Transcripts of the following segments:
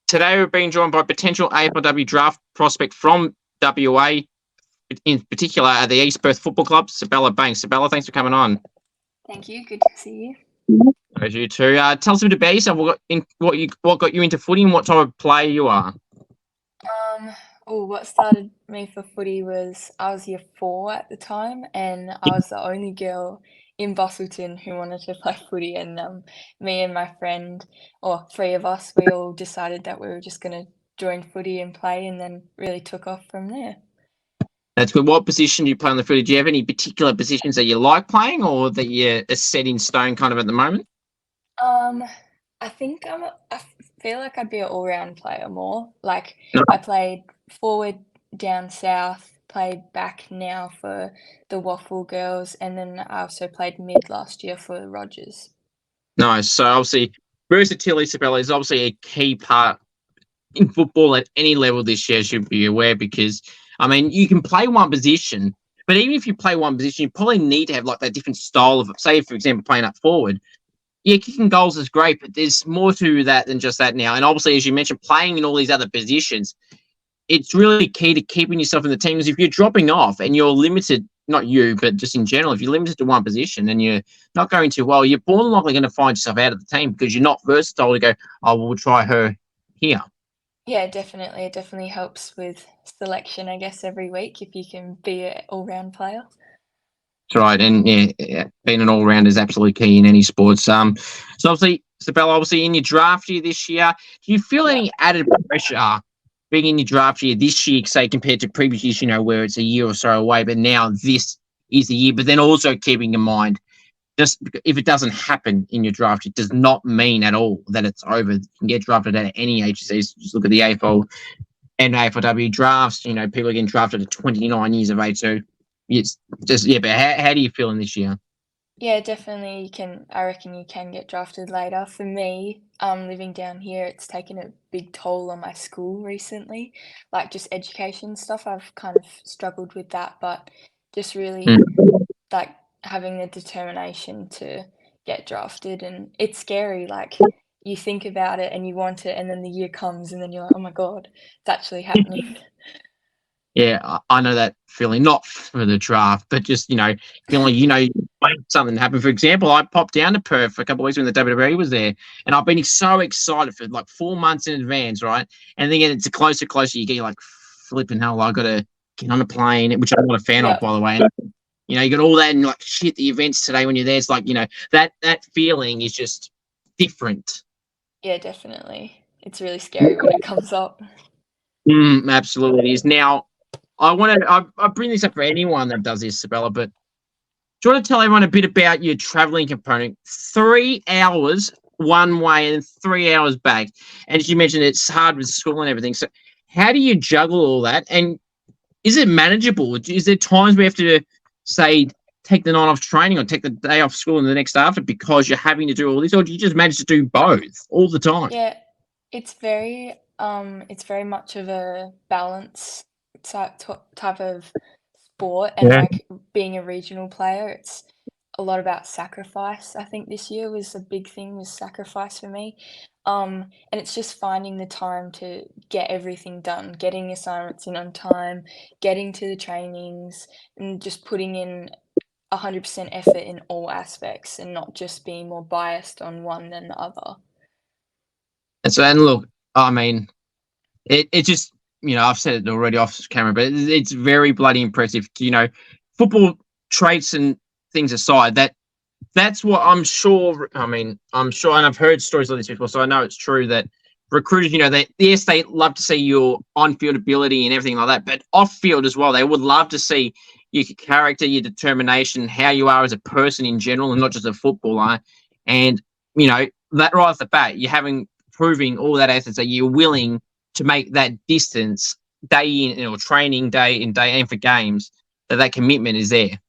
Today we're being joined by potential AFLW draft prospect from WA, in particular at the East Perth Football Club, Sabella Banks. Sabella, thanks for coming on. Thank you. Good to see you. As you too. Tell us a bit about yourself. What got you into footy and what type of player you are? What started me for footy was I was year 4 at the time, and I was the only girl in Bustleton who wanted to play footy. And me and my friend, or 3 of us, we all decided that we were just going to join footy and play, and then really took off from there. That's good. What position do you play on the footy? Do you have any particular positions that you like playing, or that you're set in stone kind of at the moment? I think I feel like I'd be an all-round player more. Like, I played forward down south, played back now for the WAFLW girls, and then I also played mid last year for Rogers. Nice. So obviously, versatility, Sabella, is obviously a key part in football at any level this year, should be aware, because, I mean, you can play one position, but even if you play one position, you probably need to have like that different style of, say, for example, playing up forward. Yeah, kicking goals is great, but there's more to that than just that now. And obviously, as you mentioned, playing in all these other positions, it's really key to keeping yourself in the team. Because if you're dropping off and you're limited, not you, but just in general, if you're limited to one position and you're not going too well, you're more than likely going to find yourself out of the team because you're not versatile to go, oh, we'll try her here. Yeah, definitely. It definitely helps with selection, I guess, every week if you can be an all-round player. That's right, and yeah, being an all-rounder is absolutely key in any sports. So obviously, Sabella, obviously in your draft year this year, do you feel any added pressure being in your draft year this year, say, compared to previous years, where it's a year or so away, but now this is the year, but then also keeping in mind, just if it doesn't happen in your draft, it does not mean at all that it's over. You can get drafted at any age. Just look at the AFL and AFLW drafts. People are getting drafted at 29 years of age, so it's just, but how do you feel in this year? Yeah, definitely I reckon you can get drafted later. For me, living down here, it's taken a big toll on my school recently. Like, just education stuff, I've kind of struggled with that, but just really like having the determination to get drafted. And it's scary, like, you think about it and you want it, and then the year comes and then you're like, oh my God, it's actually happening. Yeah, I know that feeling, not for the draft, but just, feeling, something happened. For example, I popped down to Perth for a couple of weeks when the WWE was there, and I've been so excited for like 4 months in advance, right? And then it's closer, you get like, flipping hell, I got to get on a plane, which I'm not a fan of, by the way. And, you got all that, and like, shit, the events today when you're there, it's like, that feeling is just different. Yeah, definitely. It's really scary when it comes up. Absolutely is. Now, I bring this up for anyone that does this, Sabella, but do you want to tell everyone a bit about your traveling component? 3 hours one way and 3 hours back. And as you mentioned, it's hard with school and everything. So how do you juggle all that? And is it manageable? Is there times we have to, say, take the night off training or take the day off school and the next after because you're having to do all this? Or do you just manage to do both all the time? Yeah, it's very much of a balance type of sport, and like being a regional player, it's a lot about sacrifice. I think this year was a big thing, was sacrifice for me, and it's just finding the time to get everything done, getting assignments in on time, getting to the trainings, and just putting in 100% effort in all aspects, and not just being more biased on one than the other. And look, I mean, it just, I've said it already off camera, but it's very bloody impressive. Football traits and things aside, that's what I'm sure. I mean, I'm sure, and I've heard stories like this before, so I know it's true that recruiters, they love to see your on-field ability and everything like that, but off-field as well, they would love to see your character, your determination, how you are as a person in general, and not just a footballer. And that right off the bat, you're proving all that essence that you're willing to make that distance day in, or training day in, day and for games, that commitment is there.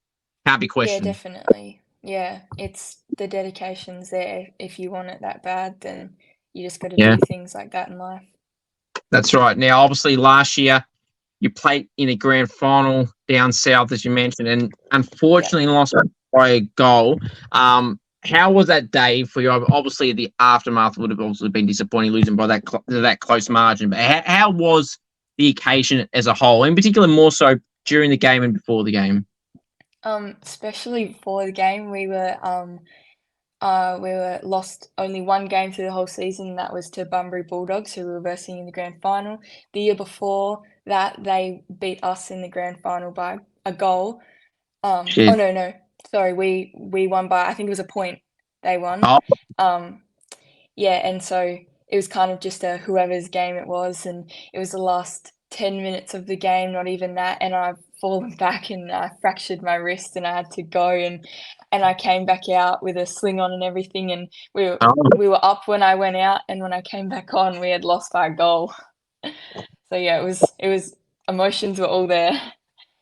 Can't be questioned. Yeah, definitely. Yeah, it's the dedication's there. If you want it that bad, then you just got to do things like that in life. That's right. Now, obviously, last year you played in a grand final down south, as you mentioned, and unfortunately lost by a goal. How how was that day for you? Obviously, the aftermath would have also been disappointing, losing by that close margin. But how was the occasion as a whole, in particular, more so during the game and before the game? Especially before the game, we were lost only one game through the whole season, and that was to Bunbury Bulldogs, who were versing in the grand final. The year before that, they beat us in the grand final by a goal. Oh Shit. no, sorry, we won by, I think it was a point. They won. Oh, Yeah, and so it was kind of just a whoever's game it was, and it was the last 10 minutes of the game, not even that, and I've fallen back and I fractured my wrist and I had to go and I came back out with a sling on and everything, and oh. we were up when I went out, and when I came back on, we had lost by a goal. So yeah, it was emotions were all there.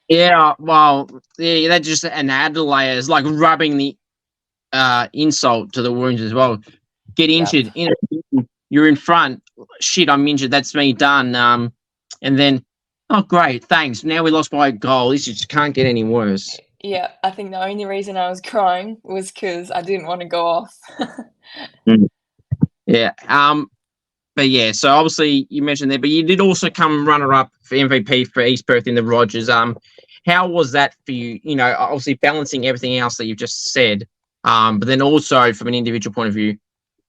Yeah, well, yeah, that just an added layer. It's like rubbing the insult to the wounds as well. Get Yep. injured, you're in front. Shit, I'm injured. That's me done. And then, oh great, thanks. Now we lost by a goal. This just can't get any worse. Yeah, I think the only reason I was crying was because I didn't want to go off. Yeah. But yeah, so obviously you mentioned there, but you did also come runner up for MVP for East Perth in the Rogers. How was that for you? You know, obviously balancing everything else that you've just said, but then also from an individual point of view,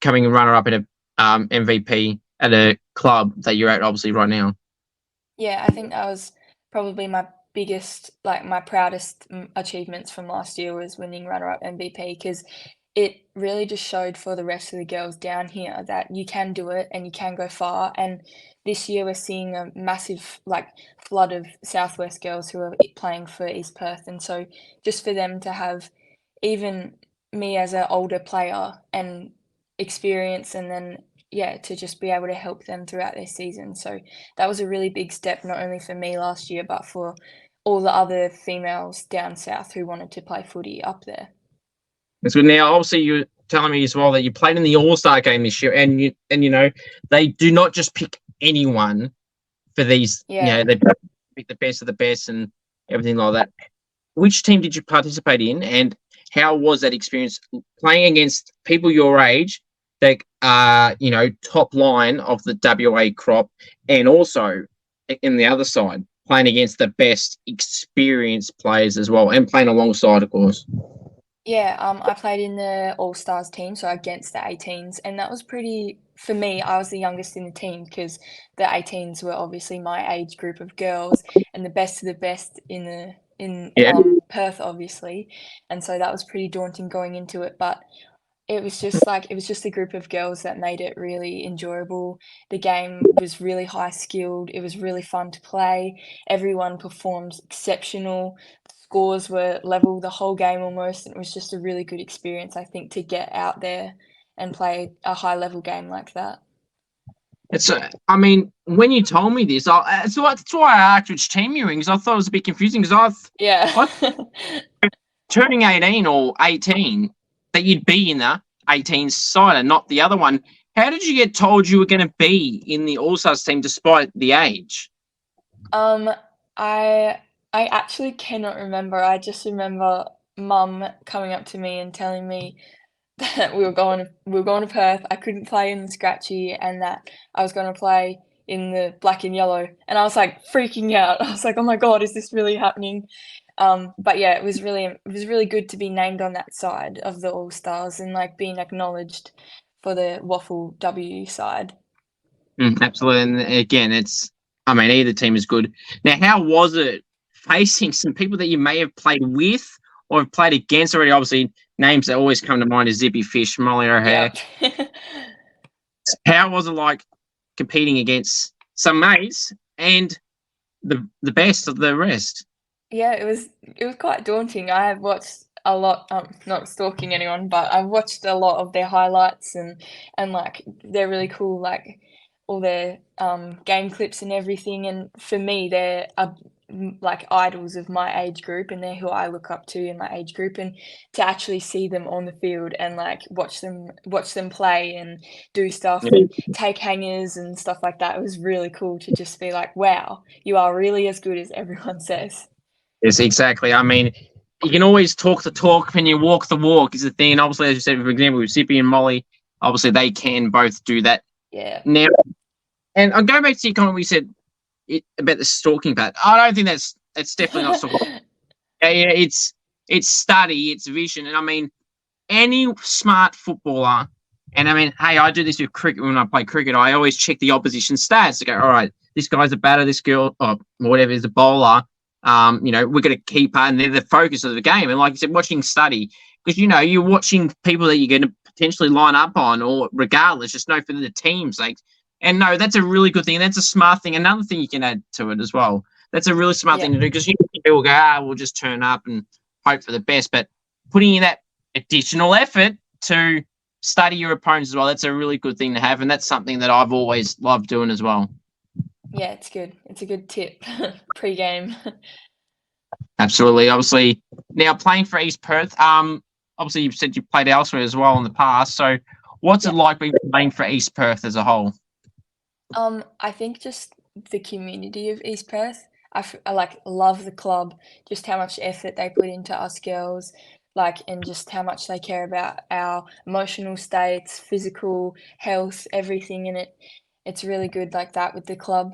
coming runner up at a MVP at a club that you're at obviously right now. Yeah, I think that was probably my biggest, like my proudest achievements from last year was winning runner-up MVP because it really just showed for the rest of the girls down here that you can do it and you can go far. And this year we're seeing a massive like flood of Southwest girls who are playing for East Perth, and so just for them to have even me as an older player and experience, and then yeah, to just be able to help them throughout their season. So that was a really big step, not only for me last year, but for all the other females down south who wanted to play footy up there. So now, obviously, you're telling me as well that you played in the All Star game this year, and you know they do not just pick anyone for these. Yeah. They pick the best of the best and everything like that. Which team did you participate in, and how was that experience playing against people your age that are top line of the WA crop, and also in the other side playing against the best experienced players as well, and playing alongside, of course. Yeah, I played in the All Stars team, so against the 18s, and that was pretty. For me, I was the youngest in the team because the 18s were obviously my age group of girls, and the best of the best in Yeah. Perth, obviously, and so that was pretty daunting going into it. But it was just a group of girls that made it really enjoyable. The game was really high skilled. It was really fun to play. Everyone performed exceptional. Scores were level the whole game almost. And it was just a really good experience, I think, to get out there and play a high level game like that. I mean, when you told me this, that's why I asked which team you're in, because I thought it was a bit confusing. Because Yeah. turning 18 or 18, that you'd be in the 18 side and not the other one. How did you get told you were going to be in the All Stars team despite the age? I actually cannot remember. I just remember Mum coming up to me and telling me that we were going to Perth. I couldn't play in the scratchy, and that I was going to play in the black and yellow. And I was like freaking out. I was like, "Oh my god, is this really happening?" But yeah, it was really good to be named on that side of the All Stars and like being acknowledged for the WAFLW side. Absolutely. And again, either team is good. Now, how was it facing some people that you may have played with or have played against already? Obviously, names that always come to mind is Zippy Fish, Molly O'Hare. Yep. How was it like competing against some mates and the best of the rest? Yeah, it was quite daunting. I have watched a lot, not stalking anyone, but I've watched a lot of their highlights and like they're really cool, like all their game clips and everything. And for me, they're like idols of my age group, and they're who I look up to in my age group. And to actually see them on the field and like watch them play and do stuff and take hangers and stuff like that, it was really cool to just be like, wow, you are really as good as everyone says. Yes, exactly. I mean, you can always talk the talk when you walk the walk is the thing. And obviously, as you said, for example, with Zippy and Molly, obviously they can both do that Yeah. now. And I'm going back to your comment we said about the stalking part. I don't think that's definitely not stalking. Yeah, it's study, it's vision, and I mean any smart footballer. And I mean, hey, I do this with cricket when I play cricket. I always check the opposition stats to go, all right, this guy's a batter, this girl, or whatever is a bowler. We're going to keep her, and they're the focus of the game. And like you said, watching study, because you're watching people that you're going to potentially line up on, or regardless, just know for the team's sake. And no, that's a really good thing. That's a smart thing. Another thing you can add to it as well. That's a really smart thing to do, because people go, we'll just turn up and hope for the best. But putting in that additional effort to study your opponents as well, that's a really good thing to have, and that's something that I've always loved doing as well. Yeah, it's good. It's a good tip pre-game. Absolutely. Obviously, now playing for East Perth, obviously you said you played elsewhere as well in the past, so what's it like being playing for East Perth as a whole? I think just the community of East Perth. I like love the club, just how much effort they put into us girls, like, and just how much they care about our emotional states, physical health, everything in it. It's really good like that with the club.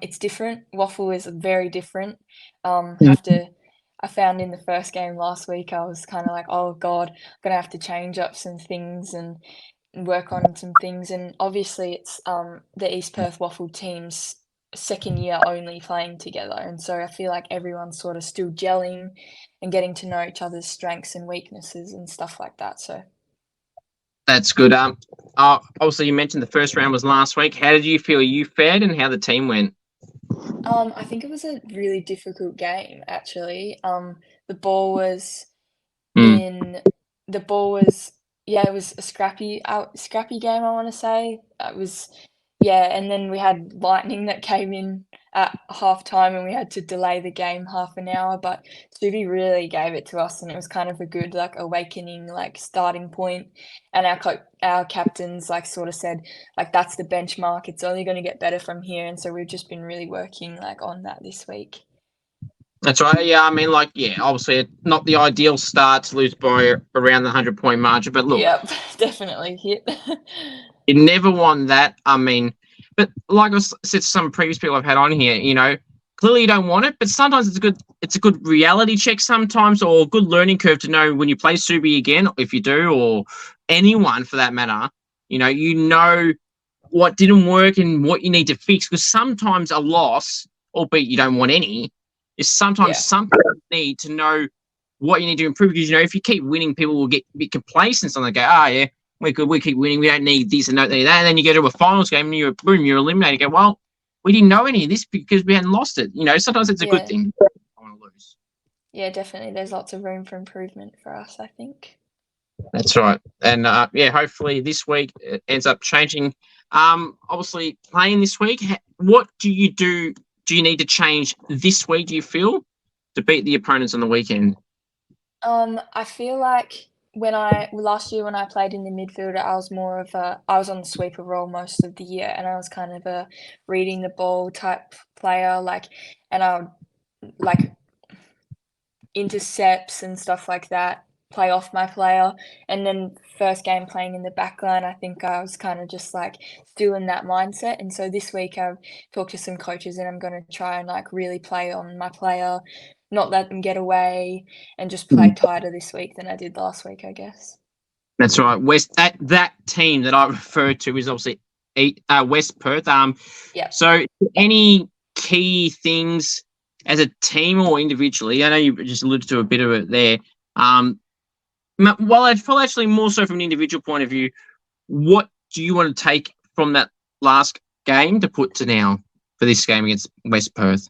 It's different. Waffle is very different. I found in the first game last week, I was kind of like, oh God, I'm gonna have to change up some things and work on some things. And obviously, it's the East Perth Waffle team's second year only playing together, and so I feel like everyone's sort of still gelling and getting to know each other's strengths and weaknesses and stuff like that. So That's good. Obviously you mentioned the first round was last week. How did you feel you fared, and how the team went? I think it was a really difficult game actually. The ball was Mm. in the ball was yeah, it was a scrappy game, I want to say. It was yeah, and then we had lightning that came in at half time and we had to delay the game half an hour, but Subi really gave it to us and it was kind of a good like awakening like starting point. And our captains like sort of said like that's the benchmark. It's only going to get better from here, and so we've just been really working like on that this week. That's right. Yeah, I mean, obviously, not the ideal start to lose by around the 100-point margin, but look, Yep, definitely hit. you never won that. I mean, but like I said to some previous people I've had on here, clearly you don't want it, but sometimes it's a good reality check sometimes, or a good learning curve to know when you play Subi again, if you do, or anyone for that matter. You know what didn't work and what you need to fix, because sometimes a loss, albeit you don't want any, is sometimes Yeah. something you need to know what you need to improve, because if you keep winning, people will get a bit complacent and they go, yeah, we're good, we keep winning, we don't need this and don't need that. And then you go to a finals game and you're eliminated. You go, well, we didn't know any of this because we hadn't lost it. Sometimes it's a good thing. I want to lose. Yeah, definitely. There's lots of room for improvement for us, I think. That's right. And hopefully this week it ends up changing. Obviously playing this week, what do you do? Do you need to change this week, do you feel, to beat the opponents on the weekend? I feel like last year when I played in the midfield, I was on the sweeper role most of the year, and I was kind of a reading the ball type player, like, and I would like intercepts and stuff like that, play off my player. And then first game playing in the backline, I think I was kind of just like still in that mindset. And so this week I've talked to some coaches and I'm going to try and like really play on my player, not let them get away, and just play tighter this week than I did last week, I guess. That's right. That team that I referred to is obviously West Perth. Yeah. So any key things as a team or individually? I know you just alluded to a bit of it there. Well, I feel actually more so from an individual point of view. What do you want to take from that last game to put to now for this game against West Perth?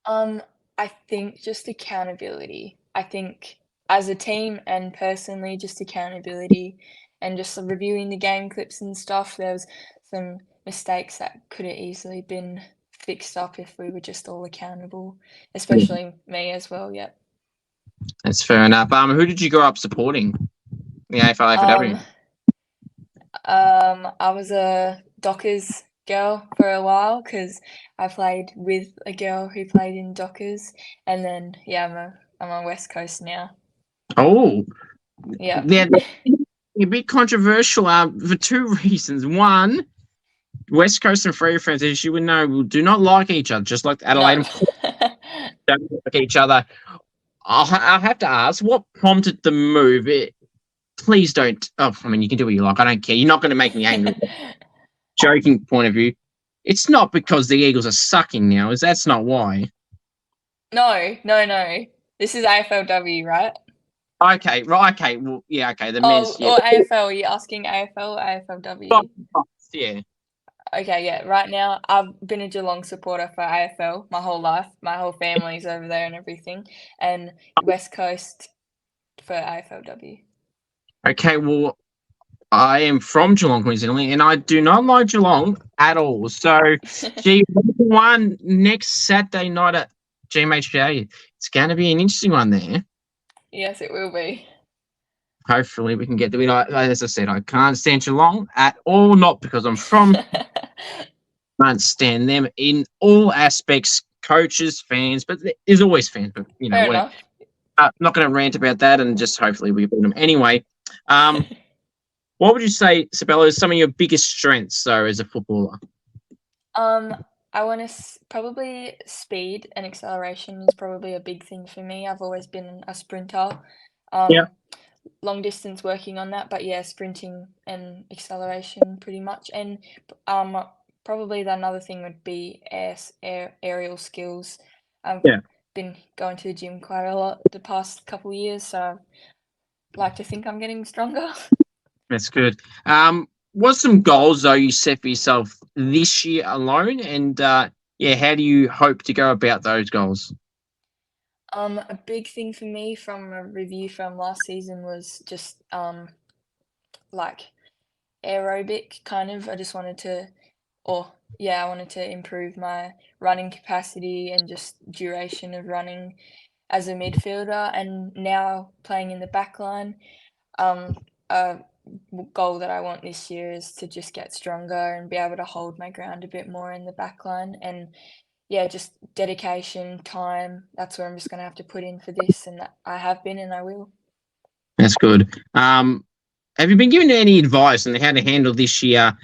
I think just accountability. I think as a team and personally, just accountability and just reviewing the game clips and stuff. There was some mistakes that could have easily been fixed up if we were just all accountable, especially me as well. Yep. That's fair enough. Who did you grow up supporting? The AFL-AFLW. I was a Dockers girl for a while because I played with a girl who played in Dockers, and then yeah, I'm on West Coast now. Oh, Yeah. they're a bit controversial for two reasons. One, West Coast and Free fans, as you would know, do not like each other, just like Adelaide No. and Port don't like each other. I'll have to ask, what prompted the move? Please don't. Oh, I mean, you can do what you like. I don't care. You're not going to make me angry. Joking point of view. It's not because the Eagles are sucking now. That's not why. No. This is AFLW, right? Okay, right. Okay, well, yeah. Okay, the men's. Yeah, Or AFL. Are you asking AFL or AFLW? yeah. Okay, yeah. Right now, I've been a Geelong supporter for AFL my whole life. My whole family's over there and everything. And West Coast for AFLW. Okay, well, I am from Geelong, Queensland, and I do not like Geelong at all. So, G1 next Saturday night at GMHBA. It's going to be an interesting one there. Yes, it will be. Hopefully, we can get the win. As I said, I can't stand Geelong at all, not because I'm from. Can't stand them in all aspects, coaches, fans, but there's always fans. But Fair whatever. enough. I'm not going to rant about that, and just hopefully we beat them anyway. What would you say, Sabella, is some of your biggest strengths, though, as a footballer? I want to probably speed and acceleration is probably a big thing for me. I've always been a sprinter. Yeah. Long distance working on that, but yeah, sprinting and acceleration pretty much. And probably another thing would be aerial skills. I've Yeah. been going to the gym quite a lot the past couple of years, so I like to think I'm getting stronger. That's good. What's some goals though you set for yourself this year alone, and how do you hope to go about those goals? A big thing for me from a review from last season was just like aerobic kind of. I just wanted to, I wanted to improve my running capacity and just duration of running as a midfielder. And now playing in the backline, a goal that I want this year is to just get stronger and be able to hold my ground a bit more in the backline. And yeah, just dedication, time. That's where I'm just gonna have to put in for this, and I have been, and I will. That's good. Have you been given any advice on how to handle this year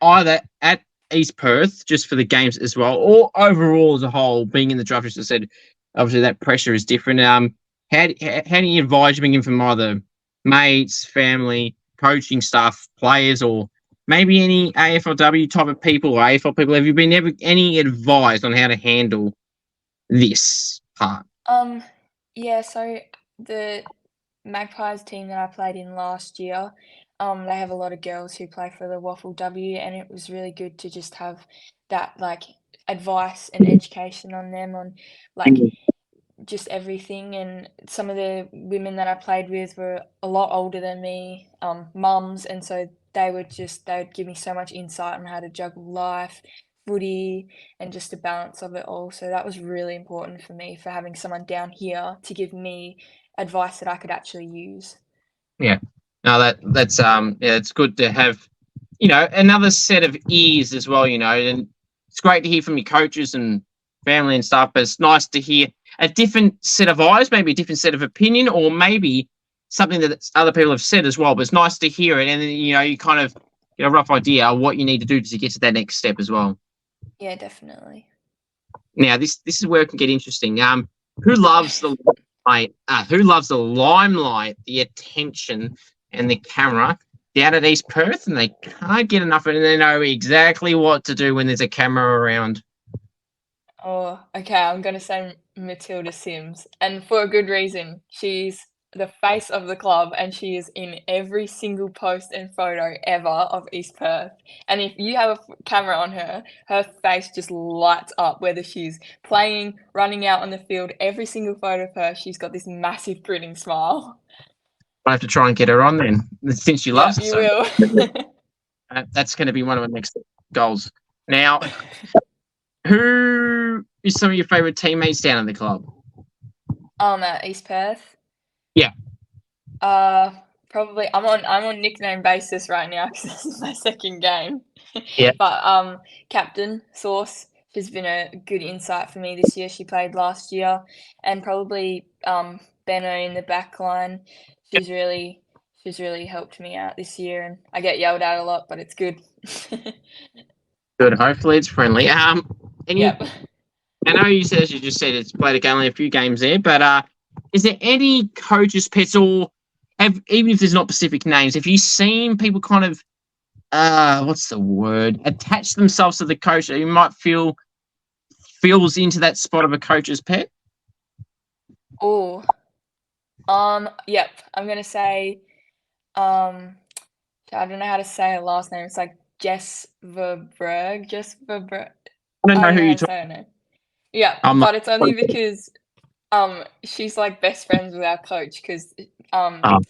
either at East Perth, just for the games as well, or overall as a whole, being in the draft? As I said, obviously that pressure is different. How do you advise? You've been given from either mates, family, coaching staff, players, or maybe any AFLW type of people or AFL people? Have you been ever any advice on how to handle this part? Yeah. So the Magpies team that I played in last year, they have a lot of girls who play for the WAFLW, and it was really good to just have that like advice and education on them on like just everything. And some of the women that I played with were a lot older than me, mums, and so they would give me so much insight on how to juggle life, footy, and just the balance of it all. So that was really important for me, for having someone down here to give me advice that I could actually use. Yeah. No, that's it's good to have, another set of ears as well, and it's great to hear from your coaches and family and stuff, but it's nice to hear a different set of eyes, maybe a different set of opinion, or maybe something that other people have said as well. But it's nice to hear it, and then you kind of get a rough idea of what you need to do to get to that next step as well. Yeah, definitely. Now this is where it can get interesting. Who loves the limelight, the attention, and the camera down at East Perth, and they can't get enough of it, and they know exactly what to do when there's a camera around? Oh, okay, I'm gonna say Matilda Sims, and for a good reason. She's the face of the club, and she is in every single post and photo ever of East Perth. And if you have a camera on her, her face just lights up, whether she's playing, running out on the field. Every single photo of her, she's got this massive grinning smile. I have to try and get her on then, since she Yeah, loves it you so will. much. That's going to be one of the next goals. Now, who is some of your favourite teammates down at the club? At East Perth. Yeah. Probably I'm on nickname basis right now because this is my second game. Yeah. But Captain Sauce, has been a good insight for me this year. She played last year, and probably Benno in the backline. She's really helped me out this year, and I get yelled at a lot, but it's good. Good. Hopefully it's friendly. Yep. I know you just said it's played only a few games there, but is there any coaches' pets or even if there's not specific names, have you seen people kind of what's the word? Attach themselves to the coach that you might feel feels into that spot of a coach's pet? Oh. Yep. I'm gonna say I don't know how to say her last name. It's like Jess Verberg. I don't I know don't who know how you're to talking. say her name. Yeah, I'm not. but it's only because she's like best friends with our coach because Um, um,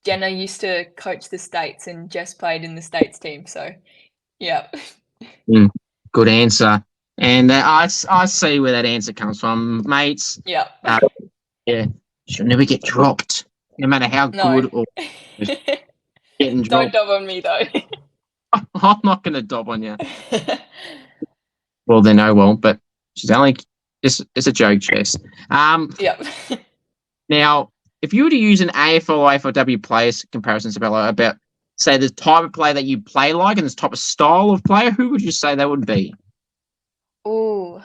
Jenna used to coach the States and Jess played in the States team. So yeah. Good answer. And I see where that answer comes from, mates. Yeah. Yeah, she'll never get dropped, no matter how No. good or getting Don't dropped. dob on me though. I'm not going to dob on you. Well, then I won't. But she's only it's a joke, Jess. Yep. Now, if you were to use an AFL or AFLW players comparison, Sabella, about say the type of player that you play like and the type of style of player, who would you say that would be? Ooh.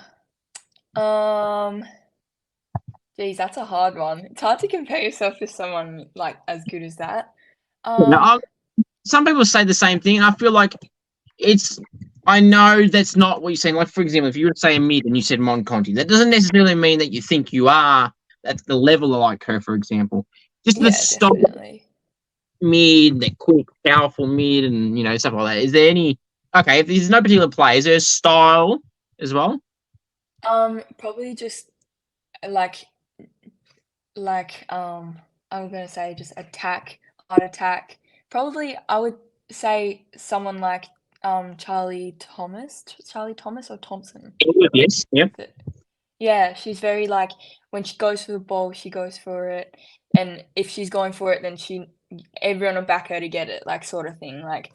Geez, that's a hard one. It's hard to compare yourself to someone like as good as that. Um, Now, some people say the same thing, and I feel like it's. I know that's not what you're saying. Like, for example, if you were to say a mid and you said Monconti, that doesn't necessarily mean that you think you are at the level of like her, for example. Just the yeah, style definitely. mid, the quick, powerful mid, and stuff like that. Is there any? Okay, if there's no particular play, is there a style as well? Probably just like I'm gonna say just attack, hard attack. Probably I would say someone like Charlie Thomas or Thompson. Yes. Yep. But yeah, she's very like when she goes for the ball, she goes for it, and if she's going for it, then everyone will back her to get it, like sort of thing. Like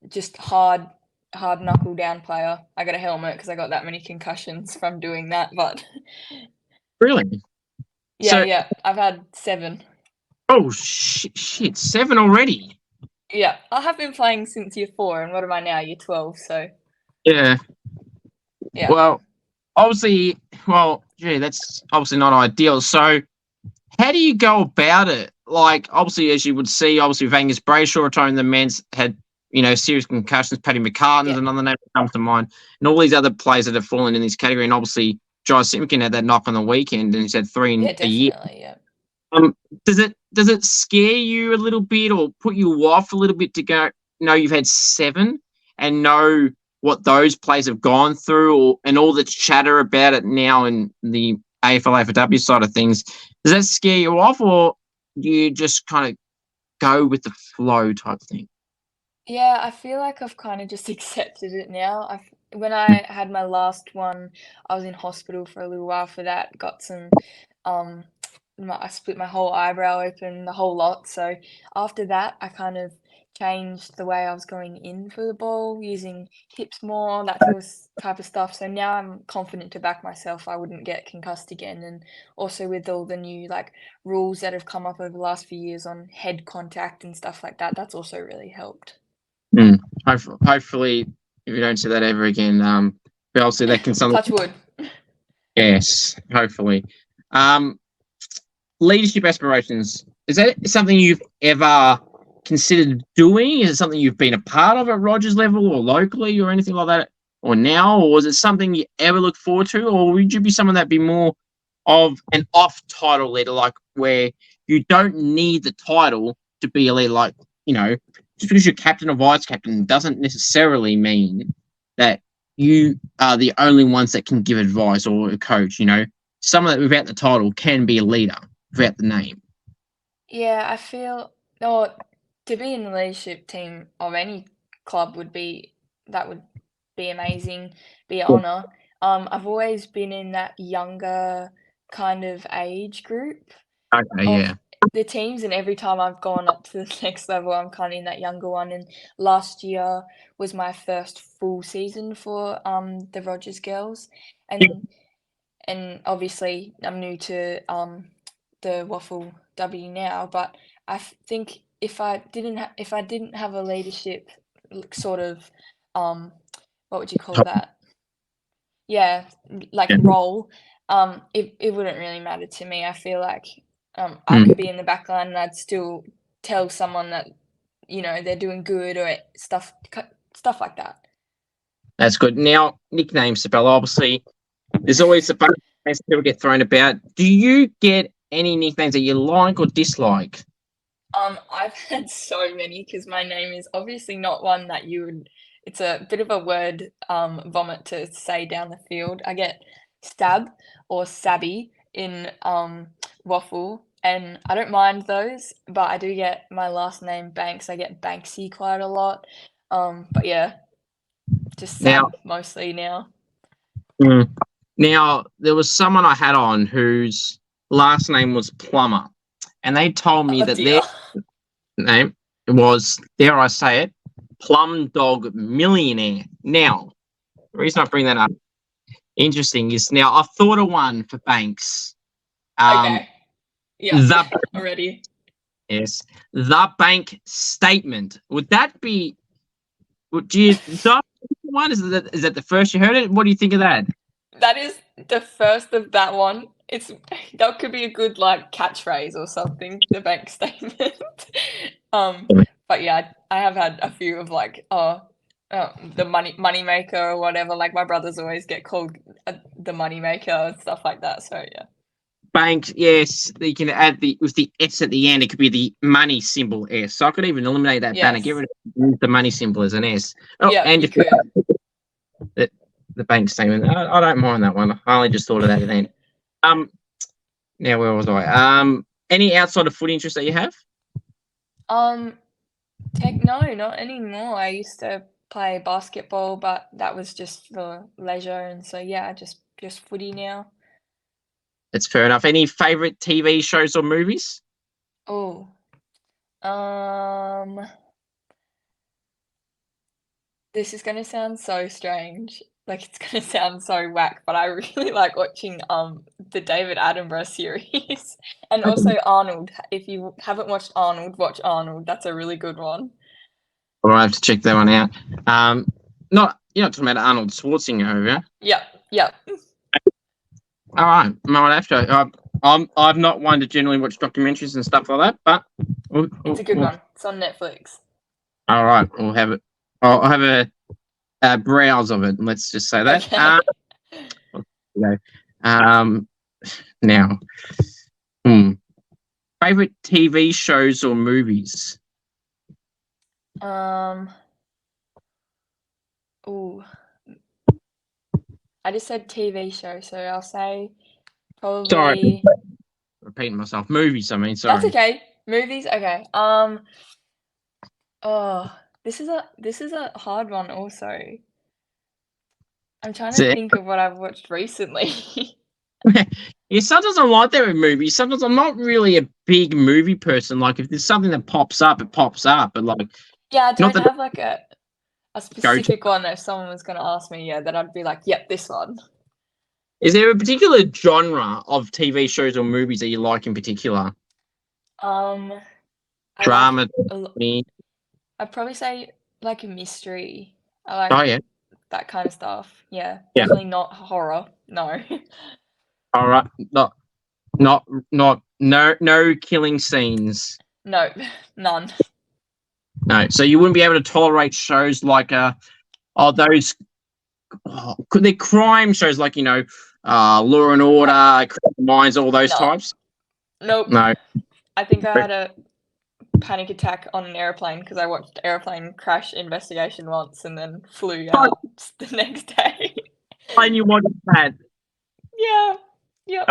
just hard knuckle down player. I got a helmet because I got that many concussions from doing that, but Really? So, yeah, I've had 7. oh shit, 7 already. Yeah, I have been playing since year 4, and what am I now? Year 12, so Yeah. yeah. Well, obviously, gee, that's obviously not ideal. So, how do you go about it? Like, obviously, as you would see, obviously, with Angus Brayshaw retiring, the man's had, serious concussions. Paddy McCartan's Yeah. another name that comes to mind. And all these other players that have fallen in this category. And obviously, Jai Simpkin had that knock on the weekend and he's had 3 in Yeah, a year. definitely, yeah. Does it scare you a little bit or put you off a little bit to go, no, you've had 7 and know what those players have gone through and all the chatter about it now in the AFL, AFLW side of things? Does that scare you off or do you just kind of go with the flow type thing? Yeah, I feel like I've kinda just accepted it now. When I had my last one, I was in hospital for a little while for that, got some, um, I split my whole eyebrow open, the whole lot, so after that, I kind of changed the way I was going in for the ball, using hips more, that type of stuff, so now I'm confident to back myself, I wouldn't get concussed again, and also with all the new, like, rules that have come up over the last few years on head contact and stuff like that, that's also really helped. Hopefully, if you don't see that ever again, but obviously that can something. Touch wood. Yes, hopefully. Um, Leadership aspirations, is that something you've ever considered doing? Is it something you've been a part of at Rogers level or locally or anything like that? Or now? Or is it something you ever look forward to? Or would you be someone that'd be more of an off-title leader, like where you don't need the title to be a leader? Like, just because you're captain or vice captain doesn't necessarily mean that you are the only ones that can give advice or a coach, Someone that without the title can be a leader without the name. Yeah, I feel or to be in the leadership team of any club that would be amazing, be an honour. I've always been in that younger kind of age group Okay, of yeah. the teams, and every time I've gone up to the next level, I'm kind of in that younger one. And last year was my first full season for the Rogers girls, and obviously I'm new to the WAFLW now, but I think if I didn't have a leadership sort of what would you call that? Yeah, like Yeah. role, it wouldn't really matter to me. I feel like I Mm. could be in the back line and I'd still tell someone that, they're doing good or stuff like that. That's good. Now, nicknames, Sabella. Obviously, there's always a bunch of names that people get thrown about. Do you get any nicknames that you like or dislike? I've had so many because my name is obviously not one that you would. It's a bit of a word vomit to say down the field. I get stab or sabby in waffle, and I don't mind those, but I do get my last name Banks. I get Banksy quite a lot. But yeah, just Now, sab mostly now. mm, now there was someone I had on whose last name was Plumber, and they told me Oh that dear. their name was, dare I say it, Plum Dog Millionaire. Now, the reason I bring that up, interesting, is now I've thought of one for Banks. Okay. Yeah. The Already. Yes, the bank statement. Would that be? Would you? That one is that the first you heard it? What do you think of that? That is the first of that one. That could be a good like catchphrase or something, the bank statement. um, but yeah, I have had a few of like, the money maker or whatever. Like my brothers always get called the money maker and stuff like that. So yeah. Bank, yes. You can add with the S at the end. It could be the money symbol S. So I could even eliminate that banner. Yes. Get rid of the money symbol as an S. Oh, Yeah, and you if could. the bank statement. I don't mind that one. I only just thought of that at the end. Now where was I? Any outside of foot interest that you have? No, not anymore. I used to play basketball, but that was just for leisure, and so yeah, just footy now. That's fair enough. Any favorite TV shows or movies? Oh, this is gonna sound so strange. Like it's gonna sound so whack, but I really like watching the David Attenborough series and also Arnold. If you haven't watched Arnold, watch Arnold. That's a really good one. I'll have to check that one out. Not you're not talking about Arnold Schwarzenegger, yeah? Yep, yep. All right, might have to. I'm not one to generally watch documentaries and stuff like that, but It's a good one. It's on Netflix. All right, we'll have it. I'll have a browse of it. Let's just say that. Okay. Now, favorite TV shows or movies? Ooh. I just said TV show, so I'll say probably. Sorry, repeating myself. Movies. I mean, sorry. That's okay. Movies. Okay. Oh, this is a hard one. Also, I'm trying to think of what I've watched recently. Yeah, sometimes I like that with movies. Sometimes I'm not really a big movie person. Like if there's something that pops up, it pops up. But like, Yeah, I not don't have like a specific go-to. one. If someone was going to ask me, yeah, that I'd be like, yep, this one. Is there a particular genre of TV shows or movies that you like in particular? Drama. I'd probably say like a mystery. I like Oh yeah. that kind of stuff. Yeah, Yeah. definitely not horror. No. All right. No killing scenes. No, none. No. So you wouldn't be able to tolerate shows like those they're crime shows like Law and Order, Criminal Minds, all those types. Nope. No. I think I had a panic attack on an airplane because I watched Airplane Crash Investigation once and then flew out the next day. And you watched that? Yeah. Yep.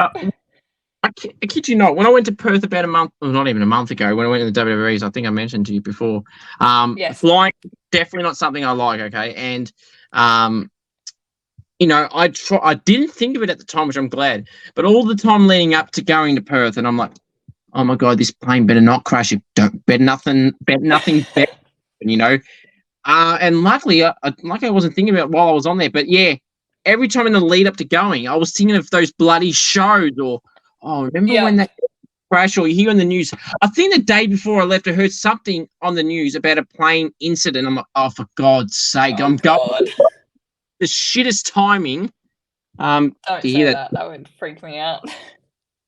I kid you not. When I went to Perth about a month, well, not even a month ago, when I went to the WWEs, I think I mentioned to you before. Yes. Flying definitely not something I like. Okay, and I didn't think of it at the time, which I'm glad. But all the time leading up to going to Perth, and I'm like, oh my God, this plane better not crash. It don't bet nothing better, you know. And luckily, I wasn't thinking about it while I was on there, but yeah, every time in the lead up to going, I was thinking of those bloody shows, or remember when Yeah. that crash, or you hear on the news. I think the day before I left, I heard something on the news about a plane incident. I'm like, oh, for God's sake, Oh I'm going God. the shittest timing. To Don't hear say that. that. That would freak me out.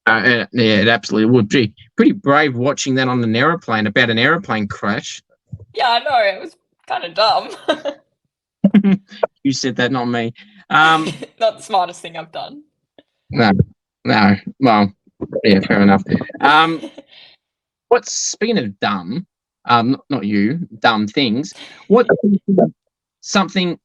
Yeah, it absolutely would be pretty brave watching that on an aeroplane about an aeroplane crash. Yeah, I know. It was kind of dumb. You said that, not me. Not the smartest thing I've done. No. Well, yeah, fair enough. Speaking of dumb, not you, dumb things. What's something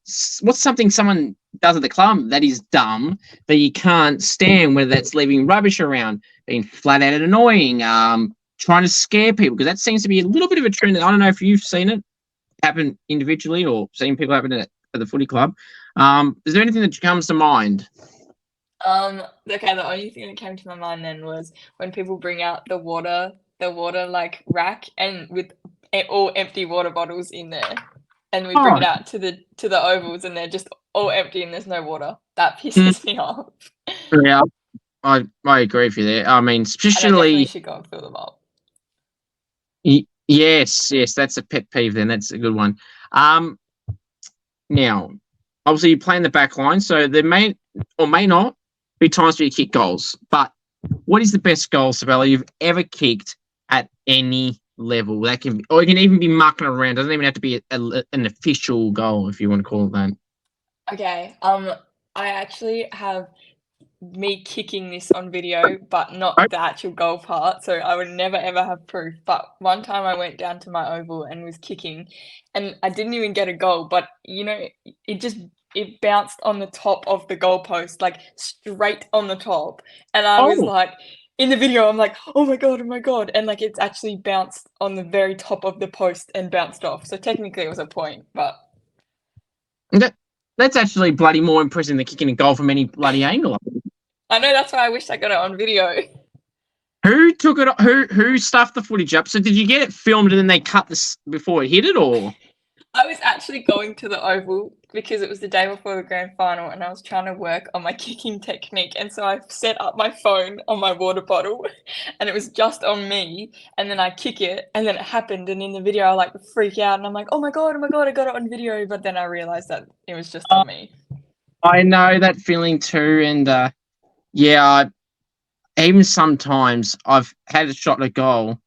someone does at the club that is dumb that you can't stand, whether that's leaving rubbish around, being flat out annoying, trying to scare people, because that seems to be a little bit of a trend. I don't know if you've seen it happen individually or seen people happen at the footy club. Is there anything that comes to mind? Okay, the only thing that came to my mind then was when people bring out the water like rack and with all empty water bottles in there, and we bring it out to the ovals and they're just all empty and there's no water. That pisses me off. Yeah, I agree with you there. I mean, And I definitely especially should go and fill them up. yes, that's a pet peeve. Then that's a good one. Now, obviously, you play in the back line, so there may or may not be times where you kick goals. But what is the best goal, Sabella, you've ever kicked at any level? That can be, or it can even be mucking around. It doesn't even have to be an official goal, if you want to call it that. Okay. I actually have me kicking this on video, but not the actual goal part. So I would never ever have proof. But one time I went down to my oval and was kicking, and I didn't even get a goal. But it bounced on the top of the goalpost, like straight on the top. And I was like, in the video, I'm like, oh my god, and like it's actually bounced on the very top of the post and bounced off. So technically, it was a point, but. That's actually bloody more impressive than kicking a goal from any bloody angle. I know, that's why I wish I got it on video. Who took it? Who stuffed the footage up? So did you get it filmed and then they cut this before it hit it, or? I was actually going to the oval because it was the day before the grand final and I was trying to work on my kicking technique, and so I set up my phone on my water bottle and it was just on me, and then I kick it and then it happened, and in the video I like freak out and I'm like, oh my god, I got it on video, but then I realized that it was just on me. I know that feeling too, and yeah, even sometimes I've had a shot at goal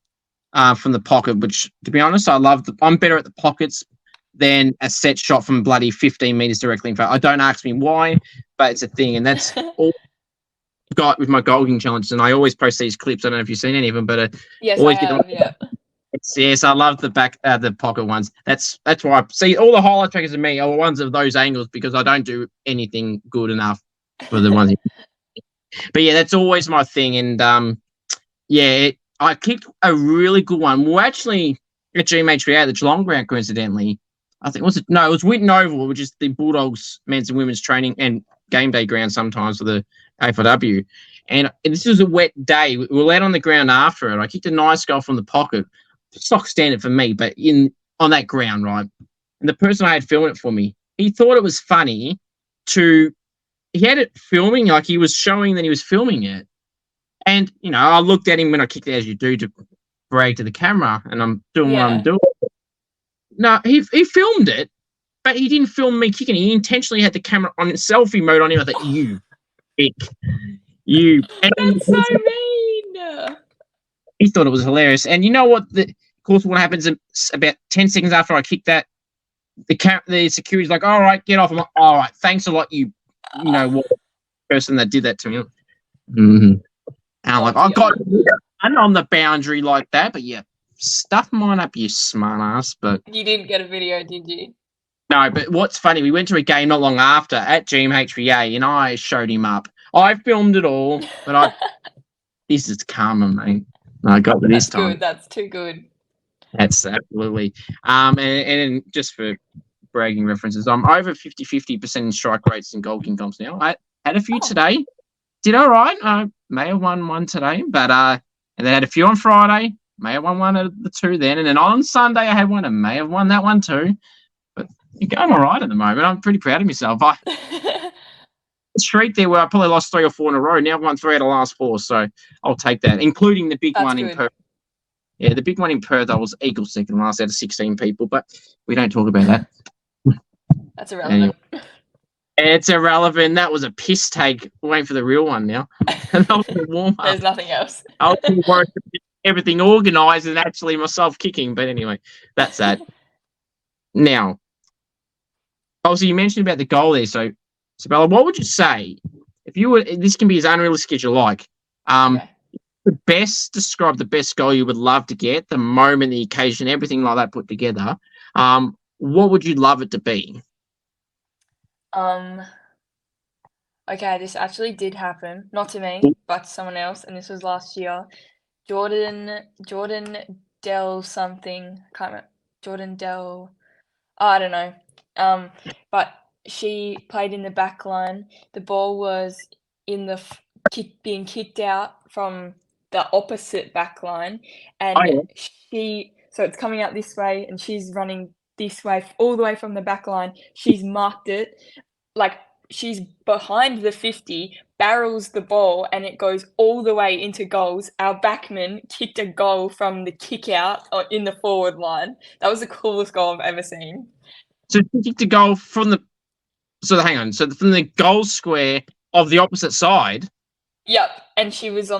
from the pocket, which, to be honest, I'm better at the pockets than a set shot from bloody 15 meters directly in front. I don't ask me why, but it's a thing, and that's all I've got with my goal kicking challenges. And I always post these clips. I don't know if you've seen any of them, but yes, always I have, yeah. Yes, I love the pocket ones. That's why I see all the highlight trackers of me are ones of those angles, because I don't do anything good enough for the ones. But yeah, that's always my thing. And I kicked a really good one. Well, actually, at GMHBA, the Geelong ground, coincidentally, I think it was Winton Oval, which is the Bulldogs men's and women's training and game day ground sometimes for the WAFLW. And this was a wet day. We were out on the ground after it. I kicked a nice goal from the pocket, stock standard for me, but on that ground, right? And the person I had filming it for me, he thought it was funny he had it filming, like he was showing that he was filming it. And, I looked at him when I kicked it, as you do, to brag to the camera, and I'm doing what I'm doing. No, he filmed it, but he didn't film me kicking it. He intentionally had the camera on selfie mode on him. I thought, you dick. You. That's so mean. He thought it was hilarious. And you know what? Of course, what happens about 10 seconds after I kicked that, the security's like, all right, get off. I'm like, all right, thanks a lot, what person that did that to me. Mm-hmm. And I'm like, I got on the boundary like that, but yeah, stuff mine up, you smart ass. But you didn't get a video, did you? No, but what's funny, we went to a game not long after at GMHBA, and I showed him up. I filmed it all, but this is karma, mate. I got it this time. Good. That's too good. That's absolutely. And just for bragging references, I'm over 50% in strike rates and goal king comps now. I had a few today. Did all right. I may have won one today, but and then I had a few on Friday. May have won one of the two then, and then on Sunday I had one and may have won that one too. But you're going all right at the moment. I'm pretty proud of myself. I streak there where I probably lost 3 or 4 in a row. Now I've won 3 out of the last 4, so I'll take that, including the big That's one good. in Perth. Yeah, the big one in Perth, I was equal second last out of 16 people, but we don't talk about that. That's irrelevant. Anyway, it's irrelevant. That was a piss take. Waiting for the real one now. That was a warm-up. There's nothing else. I was worried everything organised and actually myself kicking, but anyway, that's that. Now, obviously, you mentioned about the goal there. So, Sabella, what would you say if you were? This can be as unrealistic as you like. Okay. Describe the best goal you would love to get, the moment, the occasion, everything like that put together. What would you love it to be? Okay, this actually did happen. Not to me, but to someone else, and this was last year. Jordan Dell something. Can't remember. Jordan Dell. I don't know. But she played in the back line. The ball was in the being kicked out from the opposite back line, and so it's coming out this way, and she's running this way all the way from the back line. She's marked it, like she's behind the 50, barrels the ball, and it goes all the way into goals. Our backman kicked a goal from the kick out in the forward line. That was the coolest goal I've ever seen. So she kicked a goal from the. So hang on. So from the goal square of the opposite side. Yep, and she was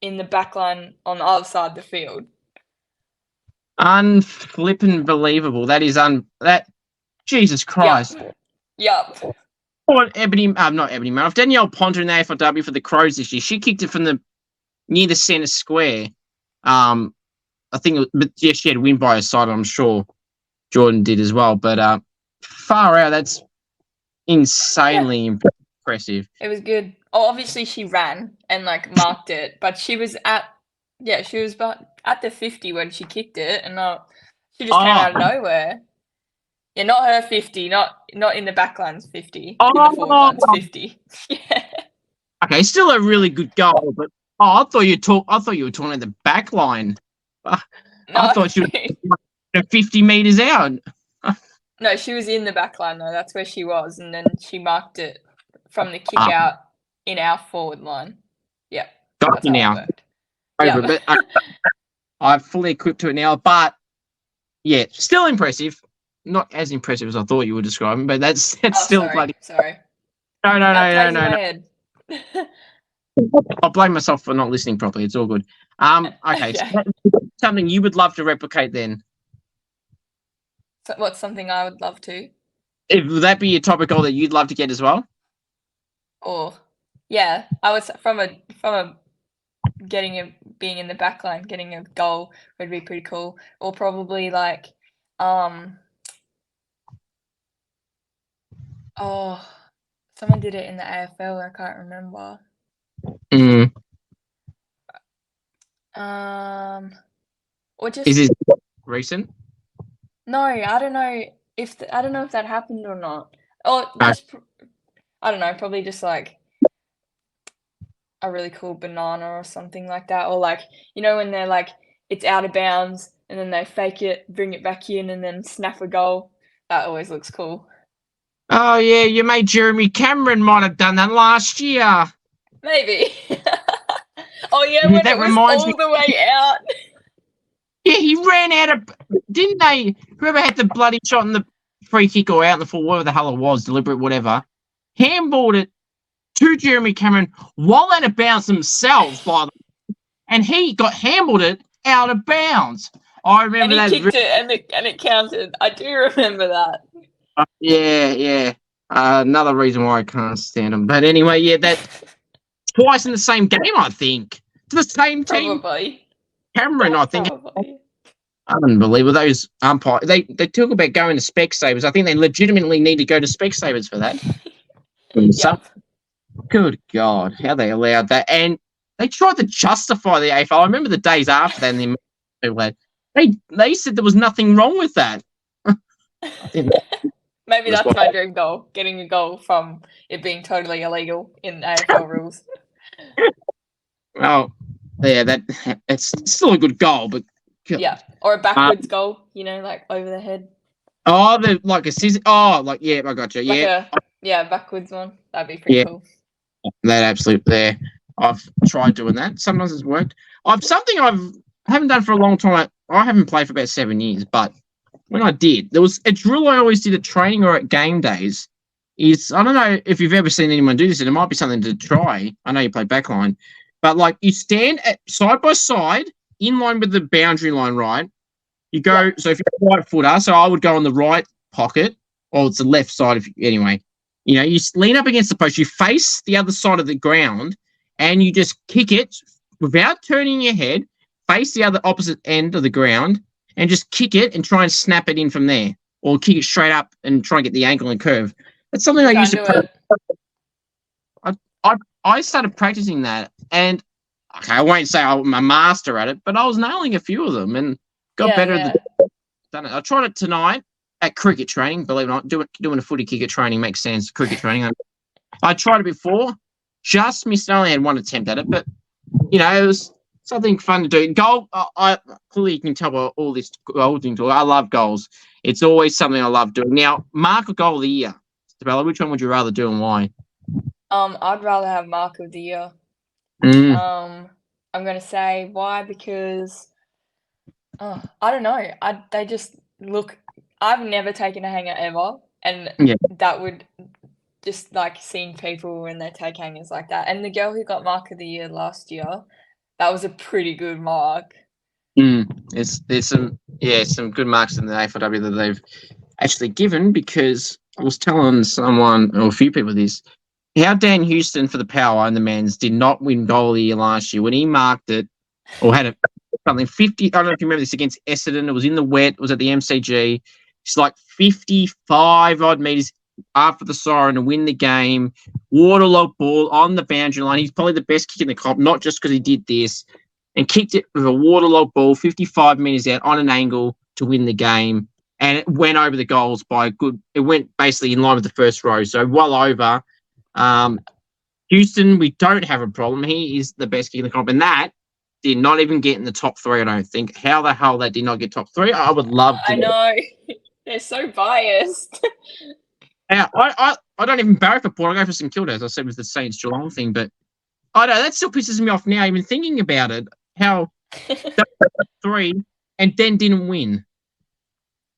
in the back line on the other side of the field. Unflippin' believable. That is that. Jesus Christ. Yep. Not Ebony Murph. Danielle Ponter in the AFLW for the Crows this year. She kicked it from near the centre square. I think, but yeah, she had win by her side. I'm sure Jordan did as well. But far out. That's insanely impressive. It was good. Oh, obviously she ran and marked it, but she was at the 50 when she kicked it, and she just came out of nowhere. Yeah, not her 50, not in the backline's 50, in the forward line's 50. Yeah. Okay, still a really good goal, but I thought you were talking about the back line. I thought you were 50 metres out. No, she was in the back line though. That's where she was, and then she marked it from the kick out in our forward line. Yeah. Got you now. But I've fully equipped to it now, but yeah, still impressive. Not as impressive as I thought you were describing, but that's still sorry, bloody. Sorry. No. I'll blame myself for not listening properly. It's all good. Okay. So something you would love to replicate then? So what's something I would love to? Would that be a type of goal that you'd love to get as well? Or yeah, I was from a being in the back line, getting a goal would be pretty cool. Or probably someone did it in the AFL. I can't remember. Or just. Is it recent? No, I don't know if that happened or not. Or just I don't know, probably just a really cool banana or something like that, or when they're it's out of bounds and then they fake it, bring it back in, and then snap a goal. That always looks cool. Oh yeah, your mate Jeremy Cameron might have done that last year. Maybe. Oh yeah, when it was all the way out. Yeah, he ran out of. Didn't they? Whoever had the bloody shot in the free kick or out in the full, whatever the hell it was, deliberate, whatever, handballed it to Jeremy Cameron while out of bounds himself, by the way, and he got handballed it out of bounds. I remember that. And he kicked it, and it counted. I do remember that. Yeah. Another reason why I can't stand him. But anyway, yeah, that twice in the same game, I think. To the same team. Probably. Cameron, yeah, I think. Probably. Unbelievable. Those umpires, they talk about going to Specsavers. I think they legitimately need to go to Specsavers for that. Yep. Good God, how they allowed that. And they tried to justify the AFL. I remember the days after that, and they said there was nothing wrong with that. Maybe that's my dream goal, getting a goal from it being totally illegal in AFL rules. Well, it's still a good goal, but yeah, or a backwards goal, like over the head. Oh, like a scissor. Oh, like yeah, I got you. Like Yeah, backwards one. That'd be pretty cool. that absolute there. I've tried doing that. Sometimes it's worked. Something I haven't done for a long time. I haven't played for about 7 years, but when I did, there was a drill I always did at training or at game days. I don't know if you've ever seen anyone do this, and it might be something to try. I know you play backline, but like you stand side by side in line with the boundary line, right? You go, so if you're a right footer, so I would go on the right pocket, or it's the left side. Anyway, you lean up against the post, you face the other side of the ground, and you just kick it without turning your head, face the other opposite end of the ground, and just kick it and try and snap it in from there, or kick it straight up and try and get the angle and curve. That's something I used to. I started practicing that, and okay, I won't say I'm a master at it, but I was nailing a few of them and got better at the. Done it. I tried it tonight at cricket training. Believe it or not, doing a footy kick at training makes sense. Cricket training. I tried it before, just missed. I only had one attempt at it, but it was something fun to do. Goal. I clearly you can tell by all this goal thing. I love goals. It's always something I love doing. Now, mark a goal of the year, Sabella. Which one would you rather do and why? I'd rather have mark of the year. Mm. I'm gonna say why because I don't know. They just look. I've never taken a hanger ever, and that would just like seeing people when they take hangers like that. And the girl who got mark of the year last year, that was a pretty good mark. There's some good marks in the AFLW that they've actually given, because I was telling someone or a few people this. How Dan Houston for the Power and the men's did not win goal of the year last year when he marked it or had something 50. I don't know if you remember this against Essendon. It was in the wet. It was at the MCG. It's like 55 odd meters after the siren to win the game. Waterlogged ball on the boundary line. He's probably the best kick in the comp, not just because he did this, and kicked it with a waterlogged ball 55 meters out on an angle to win the game. And it went over the goals by a good. It went basically in line with the first row, so well over. Houston, we don't have a problem. He is the best kick in the comp, and that did not even get in the top 3. I don't think. How the hell that did not get top 3? I would love to. I know. They're so biased. I don't even barrack for Port. I go for St Kilda, as I said with the Saints Geelong thing, but I know that still pisses me off now, even thinking about it. How 3 and then didn't win.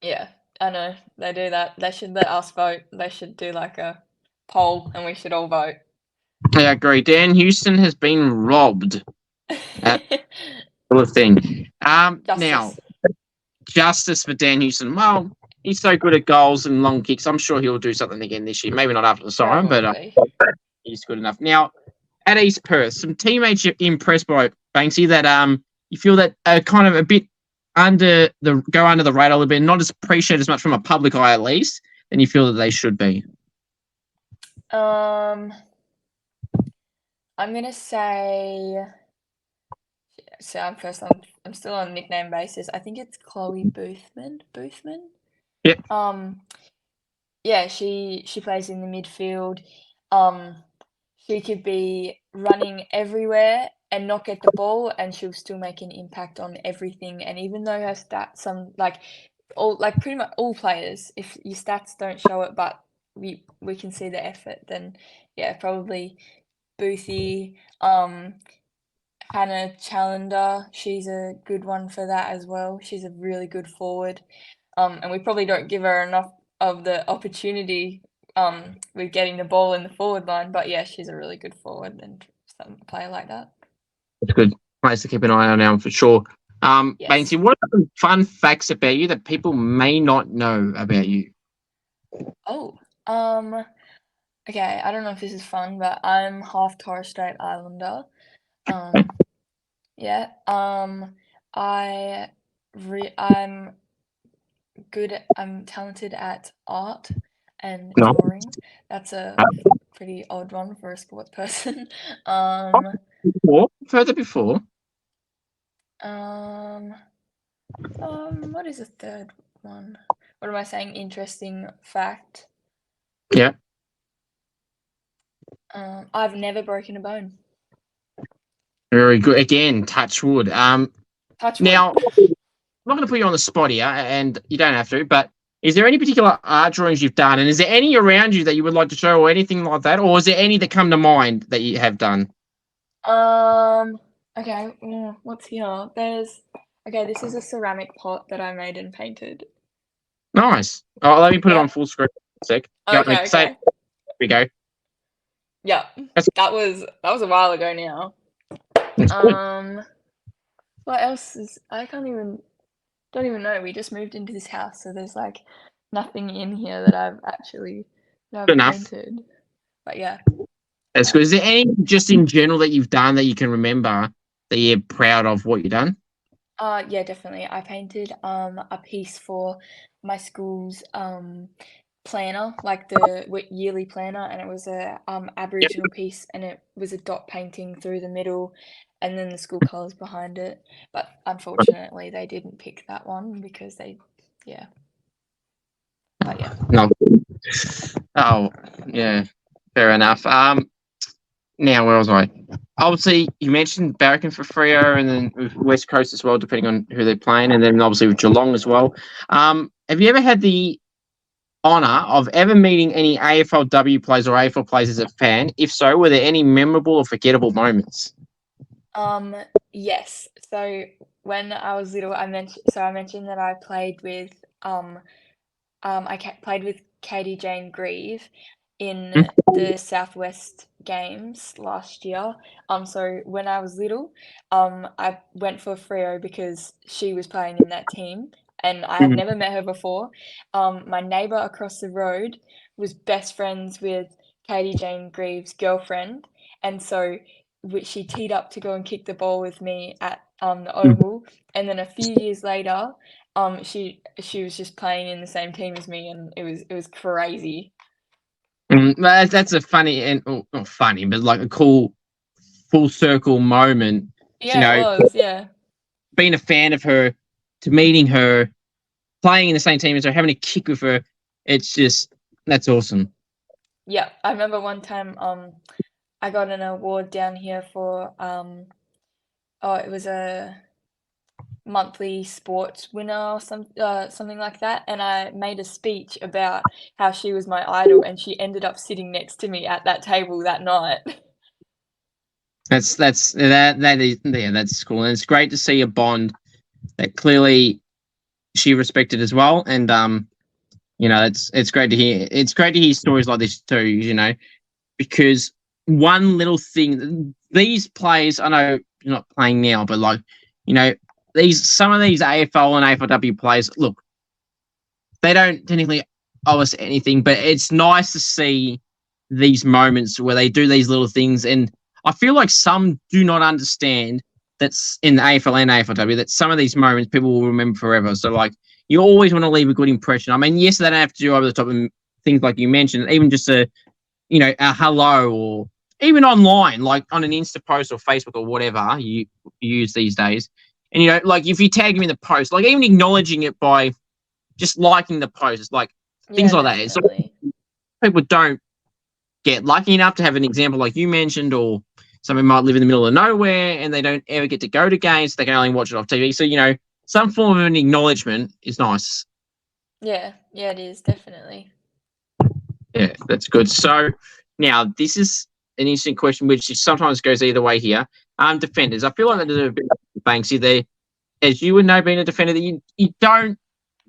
Yeah, I know. They do that. They should let us vote. They should do like a poll and we should all vote. I agree. Dan Houston has been robbed. Sort of thing. Now, justice for Dan Houston. Well, he's so good at goals and long kicks. I'm sure he'll do something again this year. Maybe not after the siren, but he's good enough. Now, at East Perth, some teammates you're impressed by, Banksy, that you feel that kind of a bit under the radar a little bit, not as appreciated as much from a public eye at least, than you feel that they should be. I'm gonna say. So I'm still on nickname basis. I think it's Chloe Boothman. Yep. Yeah, she plays in the midfield. She could be running everywhere and not get the ball, and she'll still make an impact on everything. And even though her stats, pretty much all players, if your stats don't show it, but we can see the effort, then yeah, probably Boothie. Hannah Challender, she's a good one for that as well. She's a really good forward. And we probably don't give her enough of the opportunity with getting the ball in the forward line. But yeah, she's a really good forward and some player like that. It's good place to keep an eye on now for sure. Yes. Banksy, what are some fun facts about you that people may not know about you? Oh, okay. I don't know if this is fun, but I'm half Torres Strait Islander. Yeah. I'm talented at art and drawing. That's a pretty odd one for a sports person. Further before. What is the third one? What am I saying? Interesting fact. Yeah. I've never broken a bone. Very good. Again, touch wood. Touch Now, wood. I'm not going to put you on the spot here, and you don't have to, but is there any particular art drawings you've done? And is there any around you that you would like to show or anything like that? Or is there any that come to mind that you have done? Okay, what's here? This is a ceramic pot that I made and painted. Nice. Oh, let me put it Yeah. on full screen for a sec. Okay, Say okay. There we go. Yeah. That's That was a while ago now. good. What else is I don't even know. We just moved into this house, so there's like nothing in here that Good I've enough. painted. But yeah. That's good. Is there any just in general that you've done that you can remember that you're proud of what you've done? Yeah, definitely. I painted a piece for my school's planner, like the yearly planner, and it was a Aboriginal piece, and it was a dot painting through the middle, and then the school colours behind it. But unfortunately, they didn't pick that one because yeah. But yeah. No. Oh, yeah. Fair enough. Now where was I? Obviously, you mentioned Barracan for Freo, and then with West Coast as well, depending on who they're playing, and then obviously with Geelong as well. Have you ever had the honour of ever meeting any AFLW players or AFL players as a fan? If so, were there any memorable or forgettable moments? Yes. So when I was little, I mentioned that I played with played with Katie Jane Grieve Hmm? in the Southwest Games last year. So when I was little, I went for Freo because she was playing in that team, and I had never met her before. My neighbour across the road was best friends with Katie Jane Grieve's girlfriend, and so she teed up to go and kick the ball with me at the Oval, and then a few years later, she was just playing in the same team as me, and it was crazy. That's a funny and not funny, but like a cool full circle moment. You Yeah, it know, was. Yeah, being a fan of her to meeting her, playing in the same team as her, having a kick with her. It's just that's awesome. yeah. I remember one time, I got an award down here for it was a monthly sports winner or something like that, and I made a speech about how she was my idol, and she ended up sitting next to me at that table that night. That is yeah, that's cool, and it's great to see a bond that clearly she respected as well. And it's great to hear. It's great to hear stories like this too. Because one little thing, these players, I know you're not playing now, but like you know, some of these AFL and AFLW players, look, they don't technically owe us anything, but it's nice to see these moments where they do these little things. And I feel like some do not understand that's in the AFL and AFLW that some of these moments people will remember forever. So like you always want to leave a good impression. I mean, yes, they don't have to do over the top of things like you mentioned, even just a hello or even online, like on an Insta post or Facebook or whatever you use these days. And like if you tag them in the post, like even acknowledging it by just liking the post, like things Yeah, like that. So definitely. people don't get lucky enough to have an example like you mentioned, or someone might live in the middle of nowhere and they don't ever get to go to games. They can only watch it off TV. So, some form of an acknowledgement is nice. Yeah, yeah, it is definitely. Yeah, that's good. So now this is an interesting question, which sometimes goes either way here. Defenders. I feel like there's a bit of Banksy there. As you would know, being a defender, that you don't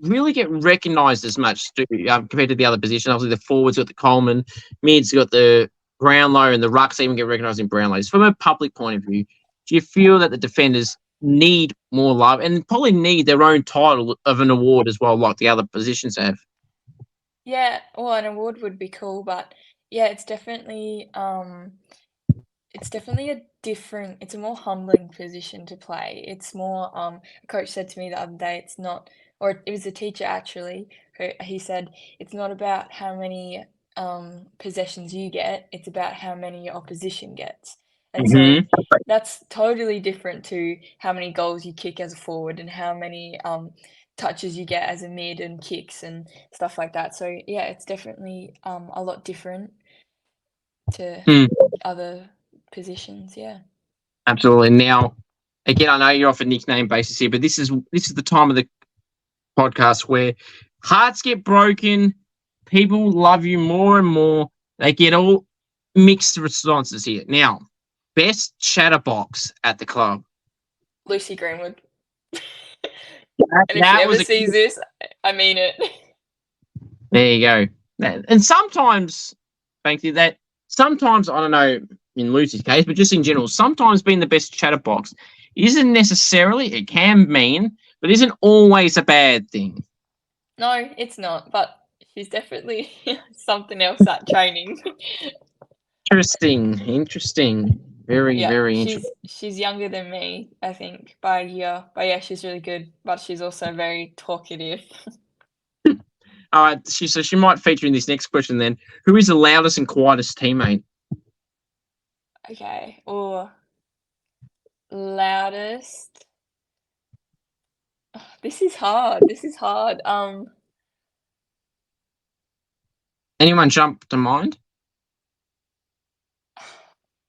really get recognised as much compared to the other positions. Obviously, the forwards got the Coleman, mids got the Brownlow, and the rucks even get recognised in Brownlows. From a public point of view, do you feel that the defenders need more love and probably need their own title of an award as well, like the other positions have? Yeah, well, an award would be cool, but yeah, it's definitely it's a more humbling position to play. It's more, a coach said to me the other day, it's not, or it was a teacher actually, he said, it's not about how many possessions you get, it's about how many your opposition gets. And so Mm-hmm. that's totally different to how many goals you kick as a forward and how many touches you get as a mid and kicks and stuff like that. So yeah, it's definitely a lot different to Mm. other positions, yeah. Absolutely. Now, again, I know you're off a nickname basis here, but this is the time of the podcast where hearts get broken, people love you more and more. They get all mixed responses here. Now, best chatterbox at the club. Lucy Greenwood. That, And if she that ever was a sees this, I mean it. There you go. And sometimes, frankly, that sometimes I don't know in Lucy's case, but just in general, sometimes being the best chatterbox isn't necessarily. It can mean, but isn't always a bad thing. No, it's not. But she's definitely something else at training. Interesting. Very, Yeah, very interesting. she's younger than me, I think, by a year. But yeah, she's really good. But she's also very talkative. All right, she might feature in this next question then. Who is the loudest and quietest teammate? Okay. Or loudest. This is hard. Anyone jump to mind?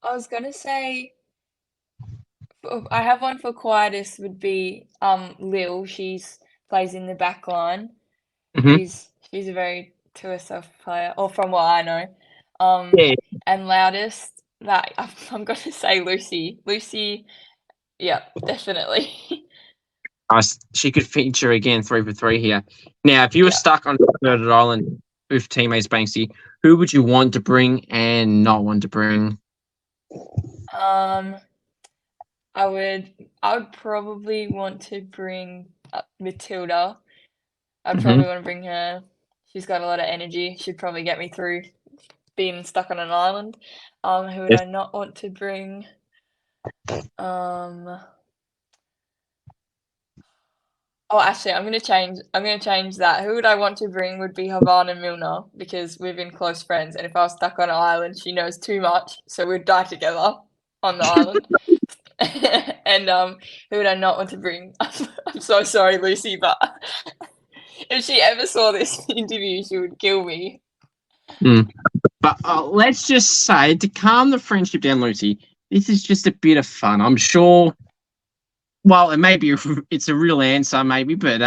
I was gonna say I have one for quietest would be Lil. She's plays in the back line. Mm-hmm. She's a very to herself player, or from what I know. Yeah. And loudest that I'm gonna say Lucy. Lucy, yeah, definitely. She could feature again 3 for 3 here. Now, if you were stuck on a deserted island with teammates Banksy, who would you want to bring and not want to bring? I would probably want to bring Matilda. I'd probably want to bring her. She's got a lot of energy. She'd probably get me through being stuck on an island. Who would I not want to bring? Oh, actually, I'm gonna change that. Who would I want to bring would be Havana Milner because we've been close friends, and if I was stuck on an island, she knows too much, so we'd die together on the island. And who would I not want to bring? I'm so sorry, Lucy, but if she ever saw this interview, she would kill me. But let's just say, to calm the friendship down, Lucy, this is just a bit of fun. I'm sure. Well, it may be it's a real answer, maybe, but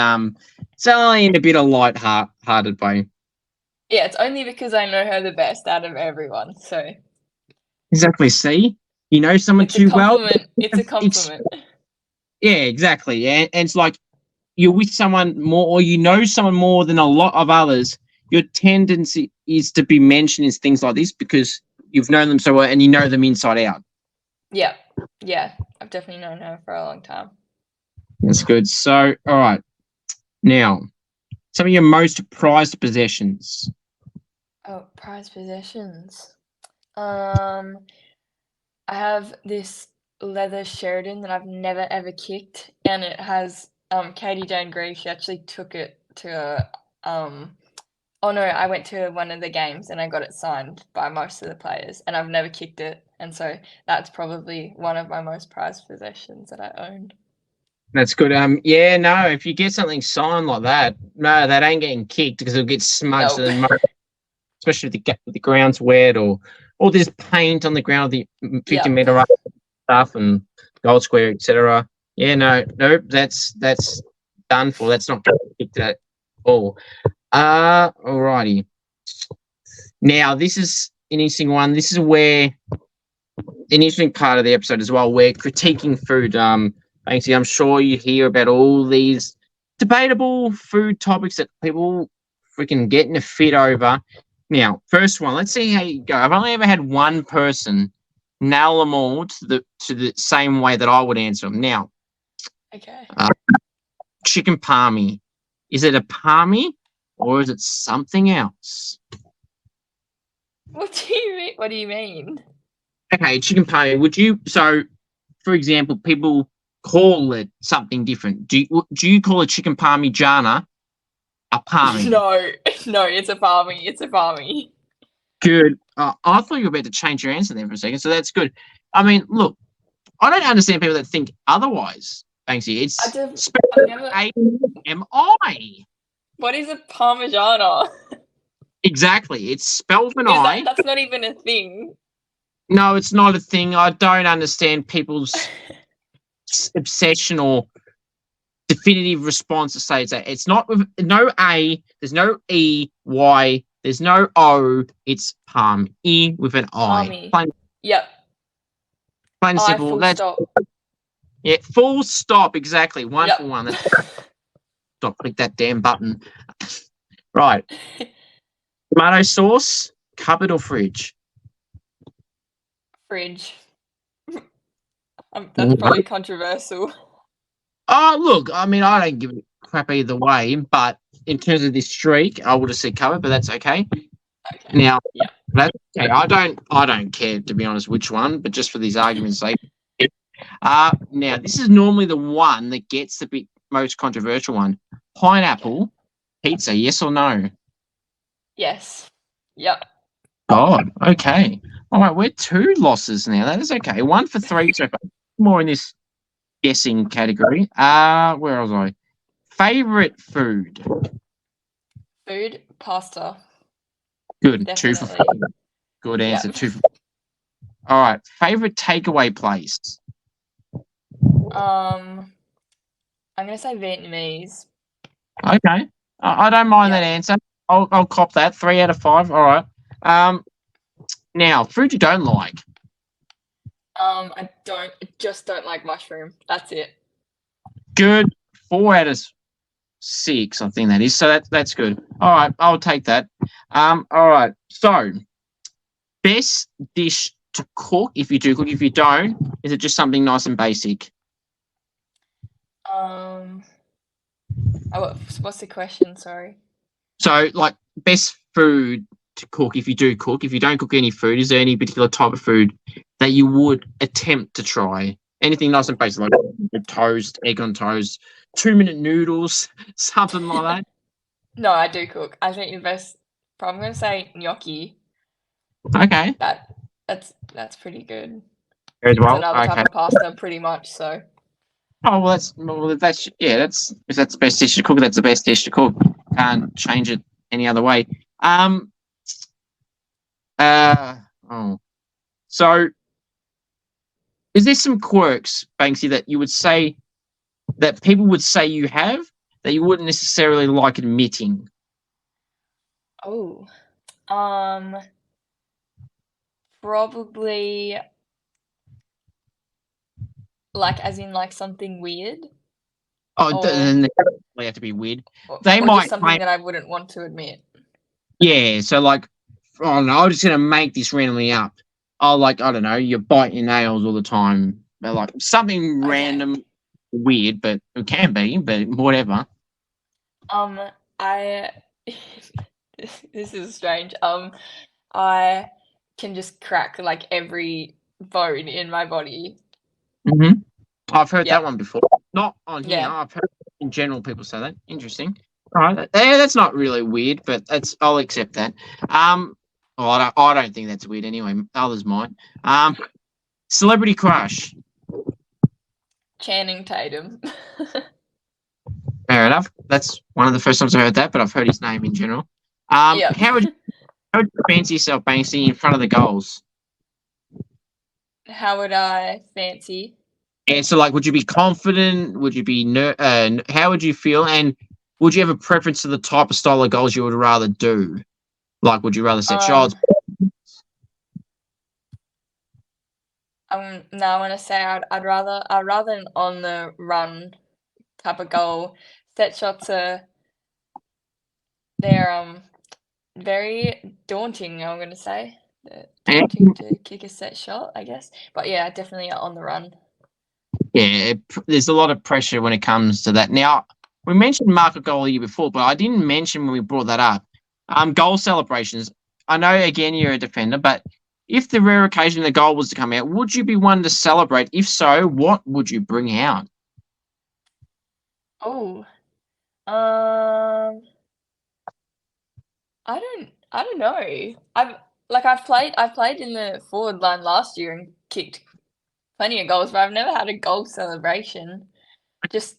it's only in a bit of light-hearted way. Yeah, it's only because I know her the best out of everyone. So exactly. See, you know someone it's too well. It's a compliment. Yeah, exactly. And it's like you're with someone more, or you know someone more than a lot of others. Your tendency is to be mentioned as things like this because you've known them so well and you know them inside out. Yeah. I've definitely known her for a long time. That's good. So, all right. Now, some of your most prized possessions. Oh, prized possessions. I have this leather Sheridan that I've never ever kicked, and it has Katie Jane Grieve. She actually took it to oh no, I went to one of the games and I got it signed by most of the players, and I've never kicked it, and so that's probably one of my most prized possessions that I owned. That's good. Yeah, no, if you get something signed like that, no, that ain't getting kicked because it'll get smudged, especially if the ground's wet or there's paint on the ground, the 50-meter up stuff and gold square, etc. Yeah, no, that's done for. That's not getting kicked at all. Alrighty. Now, this is an interesting one. This is where an interesting part of the episode as well. We're critiquing food. Banksy, I'm sure you hear about all these debatable food topics that people freaking get in a fit over. Now, first one, let's see how you go. I've only ever had one person nail them all to the same way that I would answer them. Now, okay. Chicken palmy. Is it a palmy or is it something else? What do you mean? Okay, chicken palmy. Would you? So, for example, people call it something different. Do you call a chicken parmigiana a palmy? No, it's a palmy. It's a palmy. Good. I thought you were about to change your answer there for a second, so that's good. I mean, look, I don't understand people that think otherwise, Banksy. It's spelled A-M-I. What is a parmigiana? Exactly. It's spelled with an I. That's not even a thing. No, it's not a thing. I don't understand people's obsession or definitive response to say it's not with no A, there's no E, Y, there's no O, it's palm. E with an I. Palmy. Yep. Plain and I simple. full That's stop. yeah, full stop, exactly. One Yep. for one. That's stop, click that damn button. Right. Tomato sauce, cupboard or fridge? Fridge. That's probably controversial. Oh, look, I mean, I don't give a crap either way, but in terms of this streak, I would have said cover, but that's okay. Okay. Now, Yeah. that's okay. I don't care, to be honest, which one, but just for these arguments' sake. Now, this is normally the one that gets the bit most controversial one. Pineapple pizza, yes or no? Yes. Yep. God, okay. All right, we're 2 losses now. That is okay. 1 for 3 so far. More in this guessing category. Where was I? Favorite food. Food, pasta. Good. Definitely. 2 for 4. Good answer. Yep. 2 for 4. All right. Favorite takeaway place. I'm gonna say Vietnamese. Okay. I don't mind that answer. I'll cop that. 3 out of 5. All right. Now, food you don't like. I just don't like mushroom. That's it. Good. 4 out of 6, I think that is. So that's good. All right, I'll take that. All right. So, best dish to cook if you do cook. If you don't, is it just something nice and basic? What's the question? Sorry. So, like, best food to cook if you do cook. If you don't cook any food, is there any particular type of food that you would attempt to try? Anything nice and basic, like toast, egg on toast, 2-minute noodles, something like that. No, I do cook. I think the best. I'm gonna say gnocchi. Okay. That's pretty good. As well. It's another type of pasta, pretty much. So. Oh well, that's if that's the best dish to cook. That's the best dish to cook. Can't change it any other way. So is there some quirks, Banksy, that you would say that people would say you have that you wouldn't necessarily like admitting? Oh, probably like as in like something weird. Oh, then they have to be weird. They or might just something that I wouldn't want to admit. Yeah, so like, oh no, I'm just gonna make this randomly up. Oh, like I don't know, you bite your nails all the time, but like something random, weird, but it can be, but whatever. I this is strange. I can just crack like every bone in my body. Mm-hmm. I've heard that one before. Not on here. Yeah. I've heard in general people say that. Interesting. All right, that's not really weird, but I'll accept that. Oh, I don't think that's weird anyway. Others might. Celebrity crush. Channing Tatum. Fair enough. That's one of the first times I heard that, but I've heard his name in general. How would you fancy yourself, Banksy, in front of the goals? How would I fancy? Yeah, so like, would you be confident? Would you be how would you feel? And would you have a preference to the type of style of goals you would rather do? Like, would you rather set shots? No, I'm gonna say I'd rather an on the run type of goal. Set shots they're very daunting. I'm gonna say daunting to kick a set shot, I guess. But yeah, definitely on the run. Yeah, there's a lot of pressure when it comes to that. Now, we mentioned market goal the year before, but I didn't mention when we brought that up. Goal celebrations. I know, again, you're a defender, but if the rare occasion the goal was to come out, would you be one to celebrate? If so, what would you bring out? Oh, I don't know. I've played in the forward line last year and kicked plenty of goals, but I've never had a goal celebration. Just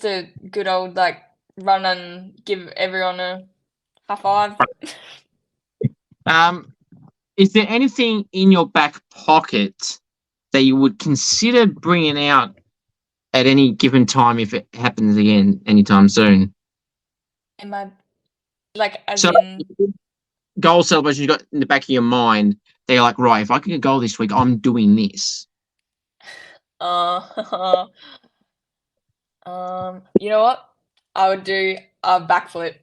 a good old like run and give everyone a high five. is there anything in your back pocket that you would consider bringing out at any given time if it happens again anytime soon? Am I like as So in goal celebration you got in the back of your mind, they're like, right, if I can get a goal this week, I'm doing this. uh you know what? I would do a backflip.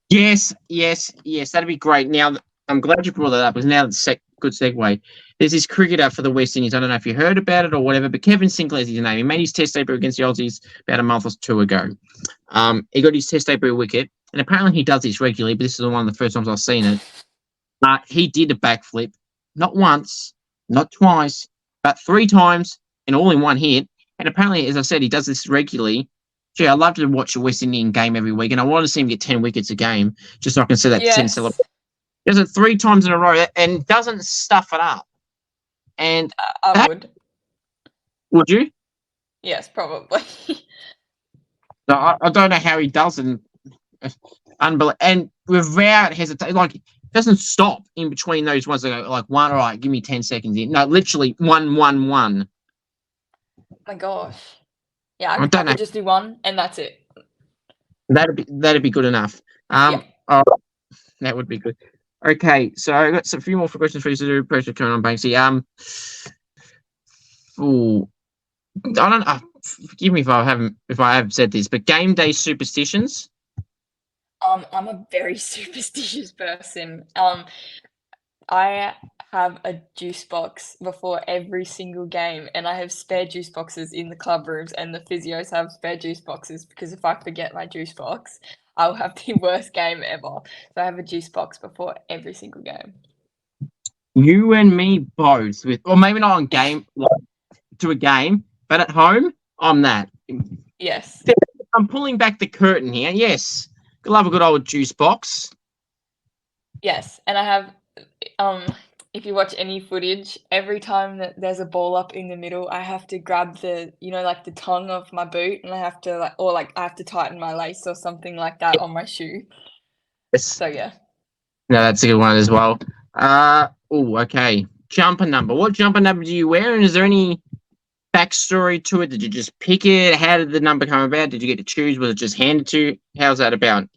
Yes, yes, yes, that'd be great. Now, I'm glad you brought that up because now it's a good segue. There's this cricketer for the West Indies. I don't know if you heard about it or whatever, but Kevin Sinclair's his name. He made his test debut against the Aussies about a month or two ago. He got his test debut wicket, and apparently he does this regularly, but this is one of the first times I've seen it. He did a backflip, not once, not twice, but 3 times, and all in one hit. And apparently, as I said, he does this regularly. Gee, I love to watch a West Indian game every week, and I want to see him get 10 wickets a game, just so I can see that 10 celebration. Yes, He does it 3 times in a row and doesn't stuff it up. And I would. would you? Yes, probably. No, I don't know how he doesn't. Unbelievable. And without hesitation, like, doesn't stop in between those ones that go like one, all right, give me 10 seconds in. No, literally 1-1-1. My gosh. Yeah, I I don't know. could just do one and that's it. That'd be good enough. Yeah. Oh, that would be good. Okay, so I got a few more questions for you to do. Pressure coming on, Banksy. Ooh, I don't. Forgive me if I have said this, but game day superstitions. I'm a very superstitious person. I have a juice box before every single game, and I have spare juice boxes in the club rooms, and the physios have spare juice boxes because if I forget my juice box, I'll have the worst game ever. So I have a juice box before every single game. You and me both, or maybe not on game to a game, but at home, I'm that. Yes. I'm pulling back the curtain here. Yes, love a good old juice box. Yes, and I have if you watch any footage, every time that there's a ball up in the middle, I have to grab the, like the tongue of my boot, and I have to I have to tighten my lace or something like that on my shoe. Yes. So yeah. No, that's a good one as well. Okay. Jumper number. What jumper number do you wear? And is there any backstory to it? Did you just pick it? How did the number come about? Did you get to choose? Was it just handed to you? How's that about?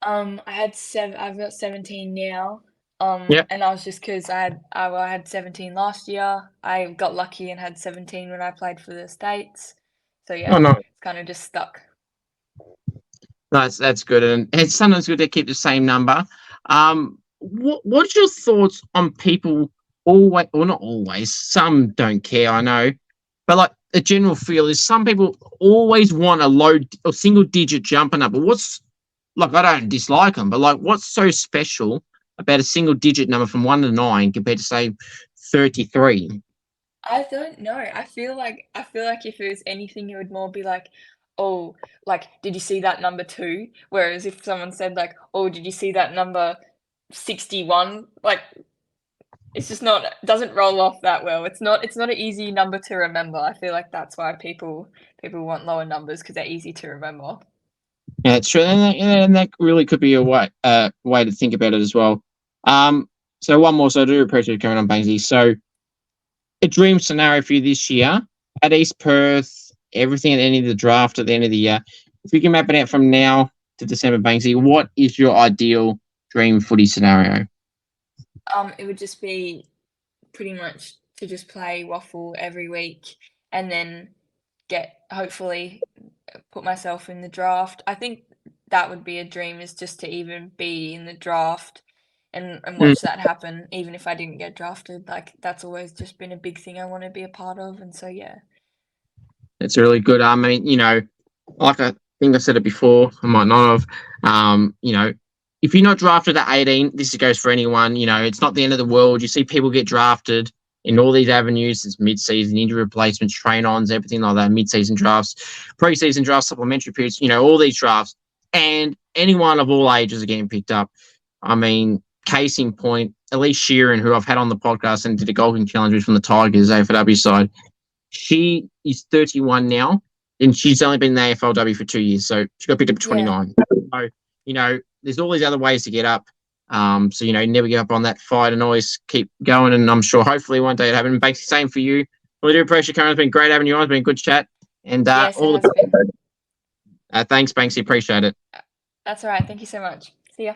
I had I've got 17 now. Yep. And I was just because I had 17 last year. I got lucky and had 17 when I played for the States. So yeah, Oh no, it's kind of just stuck. that's good, and it's sometimes good to keep the same number. What's your thoughts on people always, or not always? Some don't care, I know, but like the general feel is some people always want a low or single digit jumper number. What's like I don't dislike them, but like what's so special about a single digit number from 1 to 9 compared to say 33? I don't know. I feel like if it was anything, it would more be like, oh, like, did you see that number 2? Whereas if someone said like, oh, did you see that number 61? Like, it's just not doesn't roll off that well. It's not an easy number to remember. I feel like that's why people want lower numbers because they're easy to remember. Yeah, it's true, and that really could be a way to think about it as well. So one more, so I do appreciate you coming on, Banksy. So a dream scenario for you this year at East Perth, everything at the end of the draft at the end of the year. If you can map it out from now to December, Banksy, what is your ideal dream footy scenario? It would just be pretty much to just play waffle every week and then hopefully put myself in the draft. I think that would be a dream, is just to even be in the draft and watch that happen, even if I didn't get drafted. Like, that's always just been a big thing I want to be a part of, and so yeah. It's really good. I mean, like I think I said it before, I might not have. If you're not drafted at 18, this goes for anyone. It's not the end of the world. You see people get drafted in all these avenues. It's mid-season, injury replacements, train-ons, everything like that, mid-season drafts, pre-season drafts, supplementary periods, all these drafts. And anyone of all ages are getting picked up. I mean, case in point, Elise Sheeran, who I've had on the podcast and did a golfing challenge with from the Tigers AFLW side, she is 31 now, and she's only been in the AFLW for 2 years, so she got picked up at 29. So, there's all these other ways to get up. So, never give up on that fight and always keep going. And I'm sure hopefully one day it happens. Banksy, same for you. We do appreciate you coming. It's been great having you on. It's been a good chat. And Yes, all it has been. thanks, Banksy. Appreciate it. That's all right. Thank you so much. See ya.